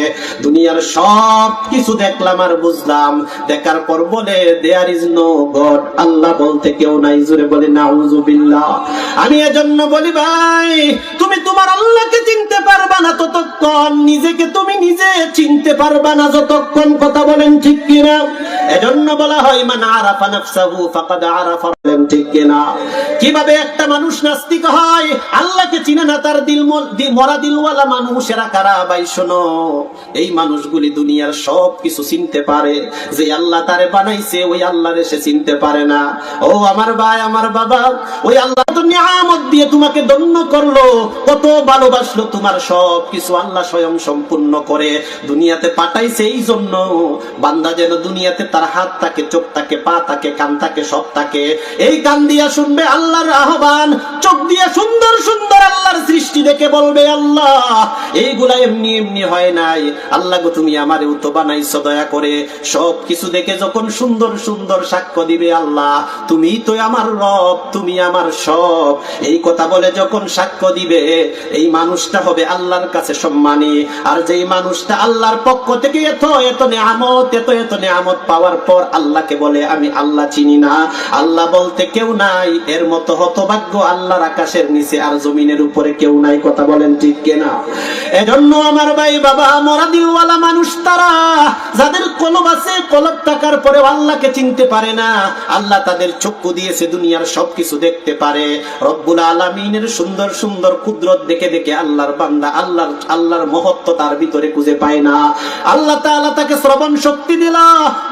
দুনিয়ার সব কিছু দেখলাম আর বুঝলাম। দেখার পর বলে, দেয়ার ইজ নো গড, আল্লাহ বলতে কেউ নাই। জোরে বলে নাউযুবিল্লাহ। আমি এজন্য বলি ভাই, তুমি তোমার আল্লাহকে চিনতে পারবা না ততক্ষণ, নিজেকে তুমি নিজে চিনতে পারবা না যতক্ষণ। কথা বলেন ঠিক কিনা? এজন্য বলা হয়, মান আরাফা নাফসাহু ফাকাদ আরাফা। ঠিক কিনা? কিভাবে একটা মানুষ নাস্তিক হয়, আল্লাহকে চিনে না, তার দিল মরা দিলওয়ালা মানুষেরা কারা? ভাই শোনো, এই মানুষগুলি দুনিয়ার সব কিছু চিনতে পারে, যে আল্লাহ তারে বানাইছে ওই আল্লাহরে সে চিনতে পারে না। ও আমার ভাই আমার বাবা, ওই আল্লাহ তো নিয়ামত দিয়ে তোমাকে ধন্য করলো, কত ভালোবাসলো, তোমার সব কিছু আল্লাহ স্বয়ং সম্পূর্ণ করে দুনিয়াতে পাঠাইছে। এই জন্য বান্দা যেন দুনিয়াতে তার হাত থাকে, চোখ থাকে, পা থাকে, কান থাকে, সব থাকে। এই কান দিয়া শুনবে আল্লাহর আহ্বান, চোখ দিয়া সুন্দর সুন্দর আল্লাহর সৃষ্টি দেখে বলবে, আল্লাহ এইগুলা এমনি এমনি হয় নাই, আল্লাহ গো তুমি আমারে তো বানাইছো দয়া করে। সব কিছু দেখে যখন সুন্দর সুন্দর সাক্ষ্য দিবে, আল্লাহ তুমি তো আমার রব, তুমি আমার সব, এই কথা বলে যখন সাক্ষ্য দিবে, এই মানুষটা হবে আল্লাহর কাছে সম্মানী। আর যেই মানুষটা আল্লাহর পক্ষ থেকে এত এত নেয়ামত, এত এত নেয়ামত পাওয়ার পর আল্লাহকে বলে আমি আল্লাহ চিনি না, আল্লাহ বলতে কেউ নাই, এর মতো হতভাগ্য আল্লাহর আকাশের নিচে আর জমিনের উপরে কেউ নাই। কথা বলেন ঠিক কিনা? এজন্য আমার ভাই বাবা, মরা দিলওয়ালা মানুষ তারা, যাদের কলব আছে, কলব থাকার পরে আল্লাহকে চিনতে পারে না। আল্লাহ তাদের চক্ষু দিয়েছে, দুনিয়ার সবকিছু দেখতে পারে। রব্বুল আলামিনের সুন্দর সুন্দর কুদরত দেখে দেখে আল্লাহর বান্দা আল্লাহর মহত্ব তার ভিতরে খুঁজে পায় না। আল্লাহ তাআলা তাকে শ্রবণ শক্তি দিল,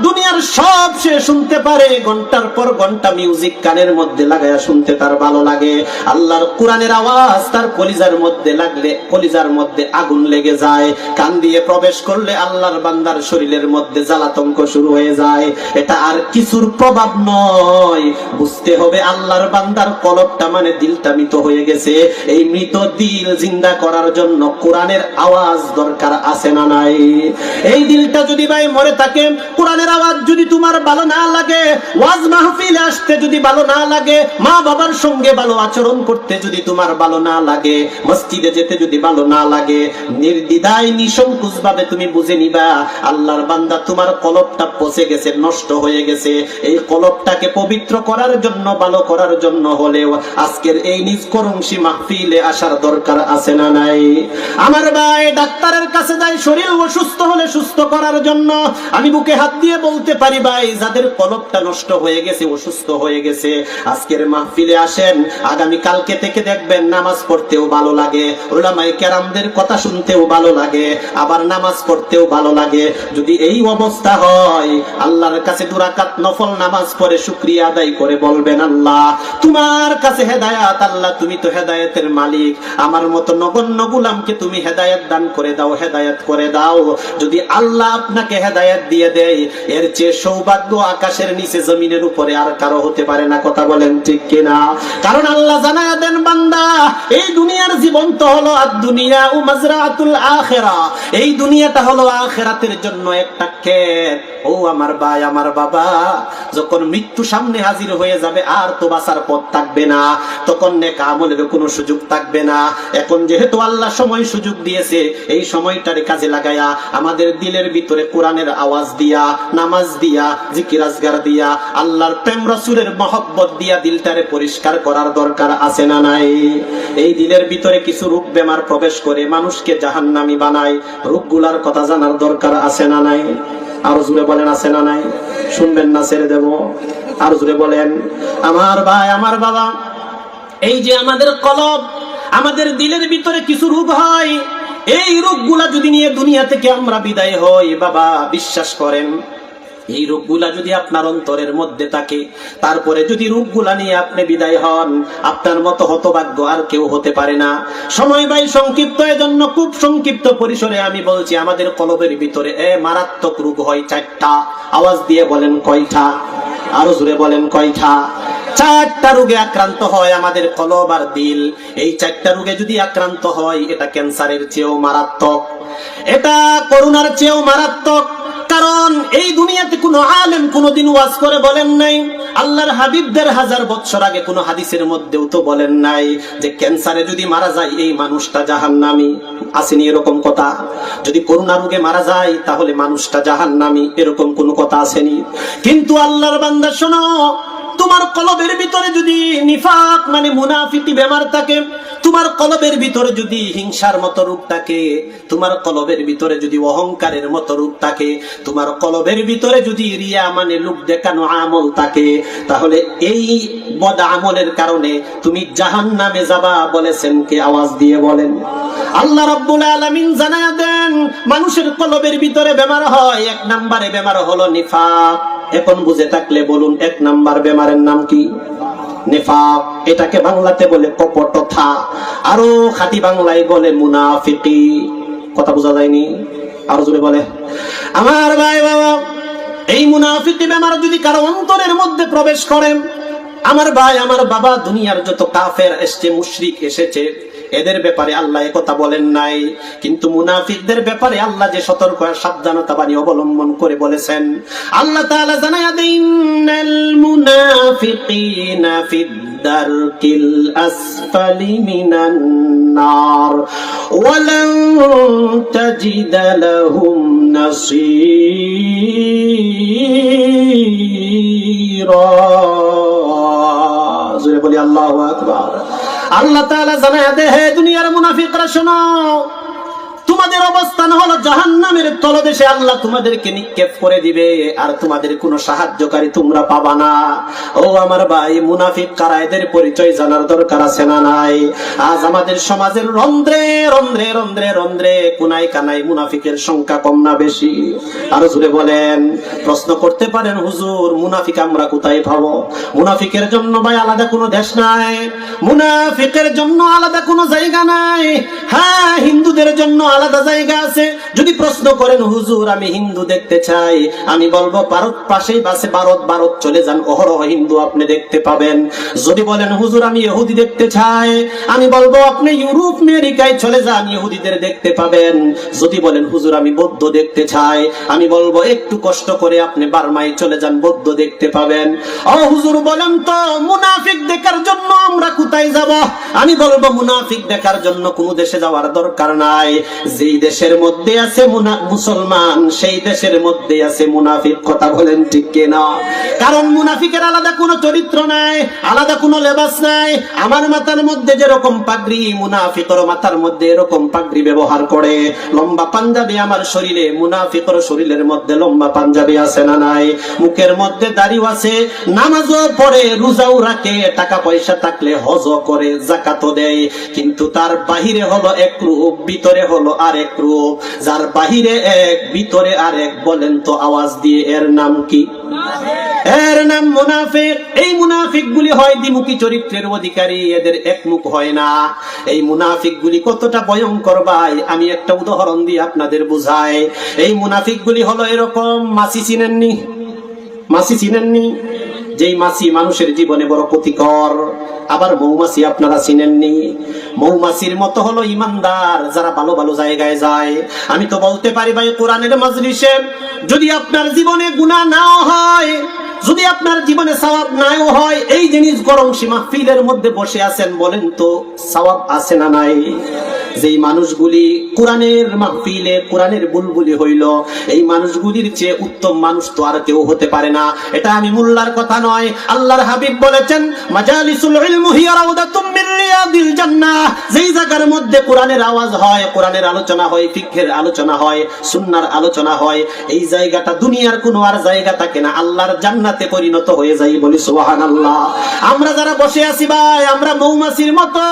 দুনিয়ার সব সে শুনতে পারে, ঘন্টার পর ঘন্টা মিউজিক কানের মধ্যে লাগায়া শুনতে তার ভালো লাগে। আল্লাহর কোরআনের আওয়াজ তার কলিজার মধ্যে লাগলে কলিজার মধ্যে আগুন লেগে যায়। কান দিয়ে প্রবেশ করলে আল্লাহর বান্দার শরীরের মধ্যে জ্বালাতঙ্ক শুরু হয়ে যায়। এটা আর কিছুর প্রভাব নয়, বুঝতে হবে আল্লাহর বান্দার কলবটা মানে দিলটা মৃত হয়ে গেছে। এই মৃত দিল জিন্দা করার জন্য কোরআনের আওয়াজ দরকার আছে না নাই? এই দিলটা যদি ভাই মরে থাকে, কোরআনের আওয়াজ যদি তোমার ভালো না লাগে, ওয়াজ মাহফিলে আসতে যদি ভালো না লাগে, মা বাবার সঙ্গে ভালো আচরণ করতে যদি তোমার ভালো না লাগে, মসজিদে যেতে যদি ভালো না লাগে, নির্দ্বিধায় নিঃসংকোচ ভাবে তুমি বুঝে নিবা আল্লাহর বান্দা তোমার কলবটা পচে গেছে, নষ্ট হয়ে গেছে। এই কলবটাকে পবিত্র করার জন্য, ভালো করার জন্য হলেও আজকের এই নিজকরংশী মাহফিলে আসার দরকার আছে না নাই? আমার ভাই ডাক্তারের কাছে যায় শরীর অসুস্থ হলে সুস্থ করার জন্য। আমি বুকে হাত দিয়ে বলতে পারি ভাই, যাদের কলবটা নষ্ট হয়ে গেছে, অসুস্থ হয়ে গেছে, আজকের মাহফিলে আসেন। আগামী কালকে থেকে দেখবেন নামাজ পড়তেও ভালো লাগে, উলামায়ে কেরামদের কথা শুনতেও ভালো লাগে, আবার নামাজ পড়তেও ভালো লাগে। যদি এই অবস্থা হয়, আল্লাহর কাছে 2 রাকাত নফল নামাজ পড়ে শুকরিয়া আদায় করে বলবেন, আল্লাহ তোমার কাছে হেদায়েত, আল্লাহ তুমি তো হেদায়েতের মালিক, আমার মতো নগণ্য গোলামকে তুমি হেদায়েত দান করে দাও, হেদায়েত করে দাও। যদি আল্লাহ আপনাকে হেদায়েত দিয়ে দেয়, এর চেয়ে সৌভাগ্য আকাশের নিচে জমিনের উপরে আর কারো হতে পারে না। কথা বলেন ঠিক কিনা? কারণ আল্লাহ জানায়া দেন, বান্দা এই দুনিয়ার জীবন তো হলো আদ-দুনিয়া ও মাজরাতুল আখিরা, এই দুনিয়াটা হলো আখিরাতের জন্য একটা ক্ষেত। ও আমার ভাই, আমার বাবা, যখন মৃত্যু সামনে হাজির হয়ে যাবে আর তো বাঁচার পথ থাকবে না, তখন নেক আমলের কোনো সুযোগ থাকবে না। এখন যেহেতু আল্লাহ সময় সুযোগ দিয়েছে, এই সময়টার কাজে লাগায়া আমাদের দিলের ভিতরে কোরআনের আওয়াজ দিয়া, নামাজ দিয়া, জিকির আজগার দিয়া, আল্লাহর প্রেম রাসূলের মহব্বত দিয়া দিলটারে পরিষ্কার করার দরকার আছে না নাই? এই দিলের ভিতরে কিছু রোগ বেমার প্রবেশ করে মানুষকে জাহান্নামী বানায়, রোগগুলার কথা জানার দরকার আছে না নাই? আরো জোরে বলেন, আছে না নাই? শুনবেন না ছেড়ে দেব? আরো জোরে বলেন। আমার ভাই, আমার বাবা, এই যে আমাদের কলব, আমাদের দিলের ভিতরে কিছু রোগ হয়, এই রোগগুলা যদি নিয়ে দুনিয়া থেকে আমরা বিদায় হই, বাবা বিশ্বাস করেন, এই রোগগুলা যদি আপনার অন্তরের মধ্যে থাকে, তারপরে যদি রোগগুলা নিয়ে আপনি বিদায় হন, আপনার মতো হতভাগ্য আর কেউ হতে পারে না। সময় ভাই সংক্ষিপ্ত, এজন্য খুব সংক্ষিপ্ত পরিসরে আমি বলছি, আমাদের কলবের ভিতরে মারাত্মক রোগ হয় 4টা। আওয়াজ দিয়ে বলেন কয়টা? আরো জোরে বলেন কয়টা? 4টা রোগে আক্রান্ত হয় আমাদের কলব আর দিল। এই 4টা রোগে যদি আক্রান্ত হয়, এটা ক্যান্সারের চেয়েও মারাত্মক, এটা করোনার চেয়েও মারাত্মক। কারণ এই দুনিয়াতে কোনো আলেম কোনোদিন ওয়াজ করে বলেন নাই, আল্লাহর হাবিবদের 1000 বছর আগে কোনো হাদিসের মধ্যেও তো বলেন নাই যে ক্যান্সারে যদি মারা যায় এই মানুষটা জাহান্নামী। আসেনি এরকম কথা? যদি করোনা রোগে মারা যায় তাহলে মানুষটা জাহান্নামী, এরকম কোনো কথা আসেনি। কিন্তু আল্লাহর বান্দা শোনো, তোমার কলবের ভিতরে যদি নিফাক মানে মুনাফিকি বেমার থাকে, তোমার কলবের ভিতরে যদি হিংসার মতো রূপ থাকে, তোমার কলবের ভিতরে যদি অহংকারের মতো রূপ থাকে, তোমার কলবের ভিতরে যদি রিয়া মানে লোক দেখানো আমল থাকে, তাহলে এই বদ আমলের কারণে তুমি জাহান্নামে যাবা। বলেছেন কে? আওয়াজ দিয়ে বলেন। আল্লাহ রাব্বুল আলামিন জানায়া দেন, মানুষের কলবের ভিতরে বেমার হয়, 1 নম্বরে বেমার হলো নিফাক। এখন বুঝে থাকলে বলুন, 1 নাম্বার বেমারের নাম কি? নিফাক। এটাকে বাংলাতে বলে কপটতা, আরো খাঁটি বাংলায় বলে মুনাফিকি। কথা বোঝা যায়নি? আরো জোরে বলে। আমার ভাই বাবা, এই মুনাফিকি বেমার যদি কারো অন্তরের মধ্যে প্রবেশ করে, আমার ভাই, আমার বাবা, দুনিয়ার যত কাফের এসেছে, মুশরিক এসেছে, এদের ব্যাপারে আল্লাহ একথা বলেন নাই, কিন্তু মুনাফিকদের ব্যাপারে আল্লাহ যে সতর্ক সাবধানতা বাণী অবলম্বন করে বলেছেন। আল্লাহ তাআলা জানায়া দেন, ইন্নাল মুনাফিকিনা ফিদ দারকিল আসফালি মিনান নার ওয়া লান তাজিদা লাহুম নাসীরা। জোরে বলি আল্লাহু আকবার। আল্লাহ তাআলা জানায়া দেন, হে দুনিয়ার মুনাফিকরা শোনো, তোমাদের অবস্থান হলো জাহান্নামের তলদেশে। আল্লাহ তোমাদেরকে নিক্ষেপ করে দিবে, আর তোমাদের কোনো সাহায্যকারী তোমরা পাবা না। ও আমার ভাই, মুনাফিক কারা, এদের পরিচয় জানার দরকার আছে না নাই? আজ আমাদের সমাজের রন্ধ্রে রন্ধ্রে রন্ধ্রে রন্ধ্রে কোনায় কানায় মুনাফিকের সংখ্যা কম না বেশি? আরো জোরে বলেন। প্রশ্ন করতে পারেন, হুজুর মুনাফিক আমরা কোথায় পাবো? মুনাফিকের জন্য ভাই আলাদা কোনো দেশ নাই, মুনাফিকের জন্য আলাদা কোনো জায়গা নাই। হ্যাঁ, হিন্দুদের জন্য আলাদা জায়গা আছে। যদি প্রশ্ন করেন, হুজুর আমি হিন্দু দেখতে চাই, আমি বলবো ভারত পাশেই বাসে ভারত চলে যান, অহরহ হিন্দু আপনি দেখতে পাবেন। যদি বলেন, হুজুর আমি ইহুদি দেখতে চাই, আমি বলবো আপনি ইউরোপ আমেরিকায় চলে যান, ইহুদিদের দেখতে পাবেন। যদি বলেন, হুজুর আমি বৌদ্ধ দেখতে চাই, আমি বলবো একটু কষ্ট করে আপনি বার্মায় চলে যান, বৌদ্ধ দেখতে পাবেন। ও হুজুর বলেন তো, মুনাফিক দেখার জন্য আমরা কোথায় যাব? আমি বলবো মুনাফিক দেখার জন্য কোনো দেশে যাওয়ার দরকার নাই। যেই দেশের মধ্যে আছে মুসলমান সেই দেশের মধ্যে আছে মুনাফিক। কথা বলেন ঠিক কিনা? কারণ মুনাফিকের আলাদা কোনো চরিত্র নাই, আলাদা কোনো লেবাস নাই। আমার মাথার মধ্যে যেরকম পাগড়ি, মুনাফিকের মাথার মধ্যে এরকম পাগড়ি ব্যবহার করে। লম্বা পাঞ্জাবি আমার শরীরে, মুনাফিকের শরীরের মধ্যে লম্বা পাঞ্জাবি আছে না নাই? মুখের মধ্যে দাড়িও আছে, নামাজও পড়ে, রোজাও রাখে, টাকা পয়সা থাকলে হজও করে, যাকাতও দেয়, কিন্তু তার বাহিরে হলো এক রূপ, ভিতরে হলো আরেক রূপ। যার বাহিরে এক, ভিতরে আরেক, বলেন তো আওয়াজ দিয়ে এর নাম কি? এর নাম মুনাফিক। এই মুনাফিক গুলি হয় দ্বিমুখী চরিত্রের অধিকারী, এদের একমুখ হয় না। এই মুনাফিক গুলি কতটা ভয়ঙ্কর ভাই, আমি একটা উদাহরণ দিয়ে আপনাদের বুঝাই। এই মুনাফিক গুলি হলো এরকম, মাছি চিনেননি? মাছি চিনেননি? যেই মাছি মানুষের জীবনে বড় ক্ষতিকর। আবার মৌমাছি আপনারা চিনেননি? মৌমাছির মতো হলো ইমানদার যারা ভালো ভালো জায়গায় যায়। আমি তো বলতে পারি ভাই, কোরআনের মাজলিসে যদি আপনার জীবনে গুনাহ নাও হয়, যদি আপনার জীবনে সওয়াব নাও হয়, এই জিনিস গরম মাহফিলের মধ্যে বসে আছেন, বলেন তো সওয়াব আছে না নাই? যেই মানুষগুলি কোরআনের মাহফিলে কোরআনের বুলবুলি হইল, এই মানুষগুলির চেয়ে উত্তম মানুষ তো আর কেউ হতে পারে না। এটা আমি মোল্লার কথা নয়, আল্লাহর হাবিব বলেছেন, মাজালিসুল ইলম হিয়া রাউদাতুম মির রিয়াদিল জান্নাহ। যেই জায়গার মধ্যে কোরআনের আওয়াজ হয়, কোরআনের আলোচনা হয়, ফিকহের আলোচনা হয়, সুন্নাহর আলোচনা হয়, এই জায়গাটা দুনিয়ার কোনো আর জায়গা থাকে না, আল্লাহর জান্নাতে পরিণত হয়ে যায়। বলি সুবহানাল্লাহ। আমরা যারা বসে আছি ভাই, আমরা মৌমাছির মতো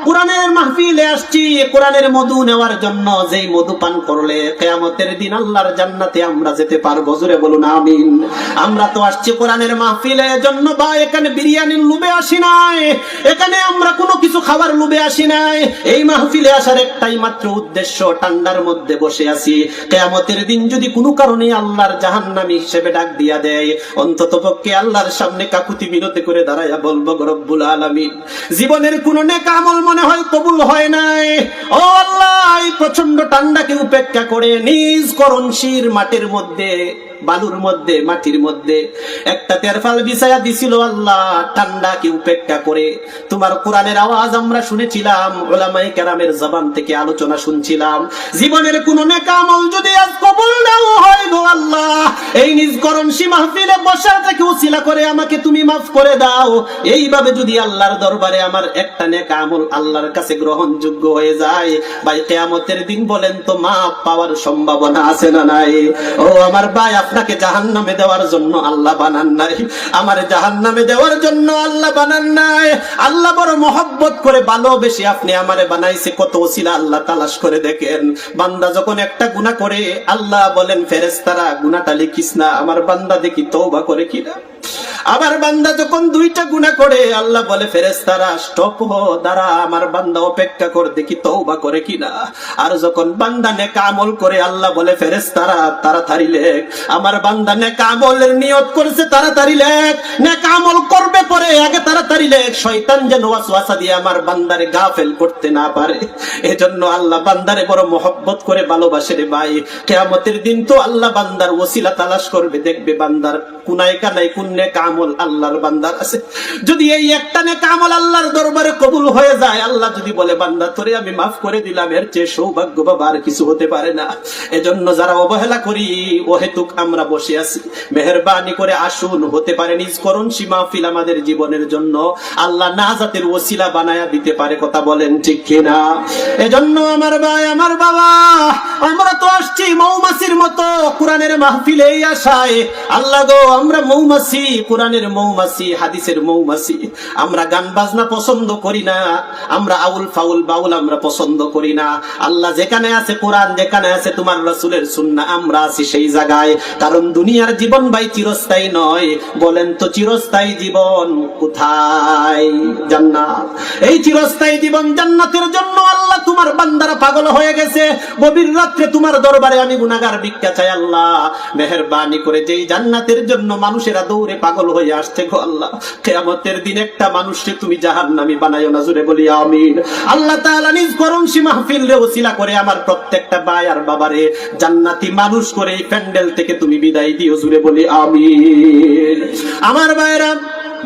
কোরআনের মাহফিলে আসছি কোরআনের মধু নেওয়ার জন্য। যেই মধু পান করলে কিয়ামতের দিন আল্লাহর জান্নাতে আমরা যেতে পারবো। জোরে বলুন আমিন। আমরা তো আসছি কোরআনের মাহফিলে জন্য ভাই, এখানে বিরিয়ানির লোভে আসি নাই, এখানে আমরা কোনো কিছু খাবার লোভে আসি নাই। এই মাহফিলে আসার একটাই মাত্র উদ্দেশ্য, ঠান্ডার মধ্যে বসে আছি, কিয়ামতের দিন যদি কোনো কারণে আল্লাহর জাহান্নামী হিসেবে ডাক দিয়া দেয়, অন্তত পক্ষে আল্লাহর সামনে কাকুতি মিনতি করে দাঁড়াইয়া বলবো, রব্বুল আলামিন, জীবনের কোনো নেক আমল মনে হয় কবুল হয় নাই। ও আল্লাহ, এই প্রচন্ড ঠান্ডাকে উপেক্ষা করে নিজ করণশীর মাটির মধ্যে, বালুর মধ্যে, মাটির মধ্যে একটা তেরফাল বিছায়া দিছিল আল্লাহ, ঠান্ডাকে উপেক্ষা করে তোমার কোরআনের আওয়াজ আমরা শুনেছিলাম, উলামায়ে কেরামের জবান থেকে আলোচনা শুনছিলাম। জীবনের কোন নেক আমল যদি আজ কবুল নাও হয় গো আল্লাহ, এই নিজ করণশী মাহফিলে বসা থেকে উসিলা করে আমাকে তুমি মাফ করে দাও। এইভাবে যদি আল্লাহর দরবারে আমার একটা নেক আমল আল্লাহর কাছে গ্রহণযোগ্য হয়ে যায়, ভাই কিয়ামতের দিন বলেন তো মাফ পাওয়ার সম্ভাবনা আছে না নাই? ও আমার ভাই, আপনাকে জাহান্নামে দেওয়ার জন্য আল্লাহ বানান নাই, আমার জাহান্নামে দেওয়ার জন্য আল্লাহ বানান নাই। আল্লাহ বড় মহব্বত করে ভালোবেসে আপনি আমারে বানাইছে, কত ওসিলা আল্লাহ তালাশ করে দেখেন। বান্দা যখন একটা গুনাহ করে আল্লাহ বলেন, ফেরেশতারা গুনাহটা লিখিস না, আমার বান্দা দেখি তওবা করে কিনা। আবার বান্দা যখন দুইটা গুনাহ করে আল্লাহ বলে, ফেরেশতারা স্টপ হো, দাঁড়া, আমার বান্দা অপেক্ষা কর, দেখি তওবা করে কিনা। আর যখন বান্দা নেক আমল করে আল্লাহ বলে, ফেরেশতারা তাড়াতাড়ি লেখ, আমার বান্দা নেক আমলের নিয়ত করেছে, তাড়াতাড়ি লেখ, নেক আমল করবে পরে, আগে তাড়াতাড়ি লেখ, শয়তান যেন ওয়াসওয়াসা দিয়ে আমার বান্দারে গাফেল করতে না পারে। এজন্য আল্লাহ বান্দারে বড় মহব্বত করে ভালোবাসে রে ভাই। কিয়ামতের দিন তো আল্লাহ বান্দার ওসিলা তালাশ করবে, দেখবে বান্দার কুনায় কানায় কোন নেক আমল আল্লাহর বান্দার আছে। যদি এই একটা নেক আমল আল্লাহর দরবারে কবুল হয়ে যায়, আল্লাহ যদি বলে, বান্দা তোরে আমি মাফ করে দিলাম, এর চেয়ে সৌভাগ্য বাবা আর কিছু হতে পারে না। এজন্য যারা অবহেলা করি, ওহেতুক আমরা বসে আছি, মেহেরবানি করে আসুন, হতে পারে নিজ করণশী মাহফিল আমাদের জীবনের জন্য আল্লাহ নাজাতের ওসিলা বানায়া দিতে পারে। কথা বলেন ঠিক কিনা? এজন্য আমার ভাই, আমার বাবা, আমরা তো আসছি মৌমাছির মতো কোরআনের মাহফিলে এই আশায়। আল্লাহ গো, আমরা মৌমাছি, কোরআনের মৌমাছি, হাদিসের মৌমাছি। আমরা গান বাজনা পছন্দ করি না, আমরা আউল ফাউল বাউল আমরা পছন্দ করি না। আল্লাহ যেখানে আছে কোরআন, যেখানে আছে তোমার রাসূলের সুন্নাহ, আমরা আছি সেই জায়গায়। কারণ দুনিয়ার জীবন ভাই চিরস্থায়ী নয়। বলেন তো চিরস্থায়ী জীবন কোথায়? জান্নাত। এই চিরস্থায়ী জীবন জান্নাতের জন্য আল্লাহ তোমার বান্দারা পাগল হয়ে গেছে। গভীর রাত্রে তোমার দরবারে আমি গুনাহগার ভিক্ষা চাই, আল্লাহ মেহেরবানি করে যেই জান্নাতের জন্য মানুষেরা দৌড়ে পাগল হয়ে আসছে গো আল্লাহ, কিয়ামতের দিন একটা মানুষকে তুমি জাহান্নামী বানাইও না। জোরে বলি আমিন। আল্লাহ তাআলা নিজ করণশী মাহফিল রে ওসিলা করে আমার প্রত্যেকটা ভাই আর বাবারে জান্নাতি মানুষ করে এই প্যান্ডেল থেকে তুমি বিদায় দিও। জোরে বলি আমিন। আমার ভাইরা,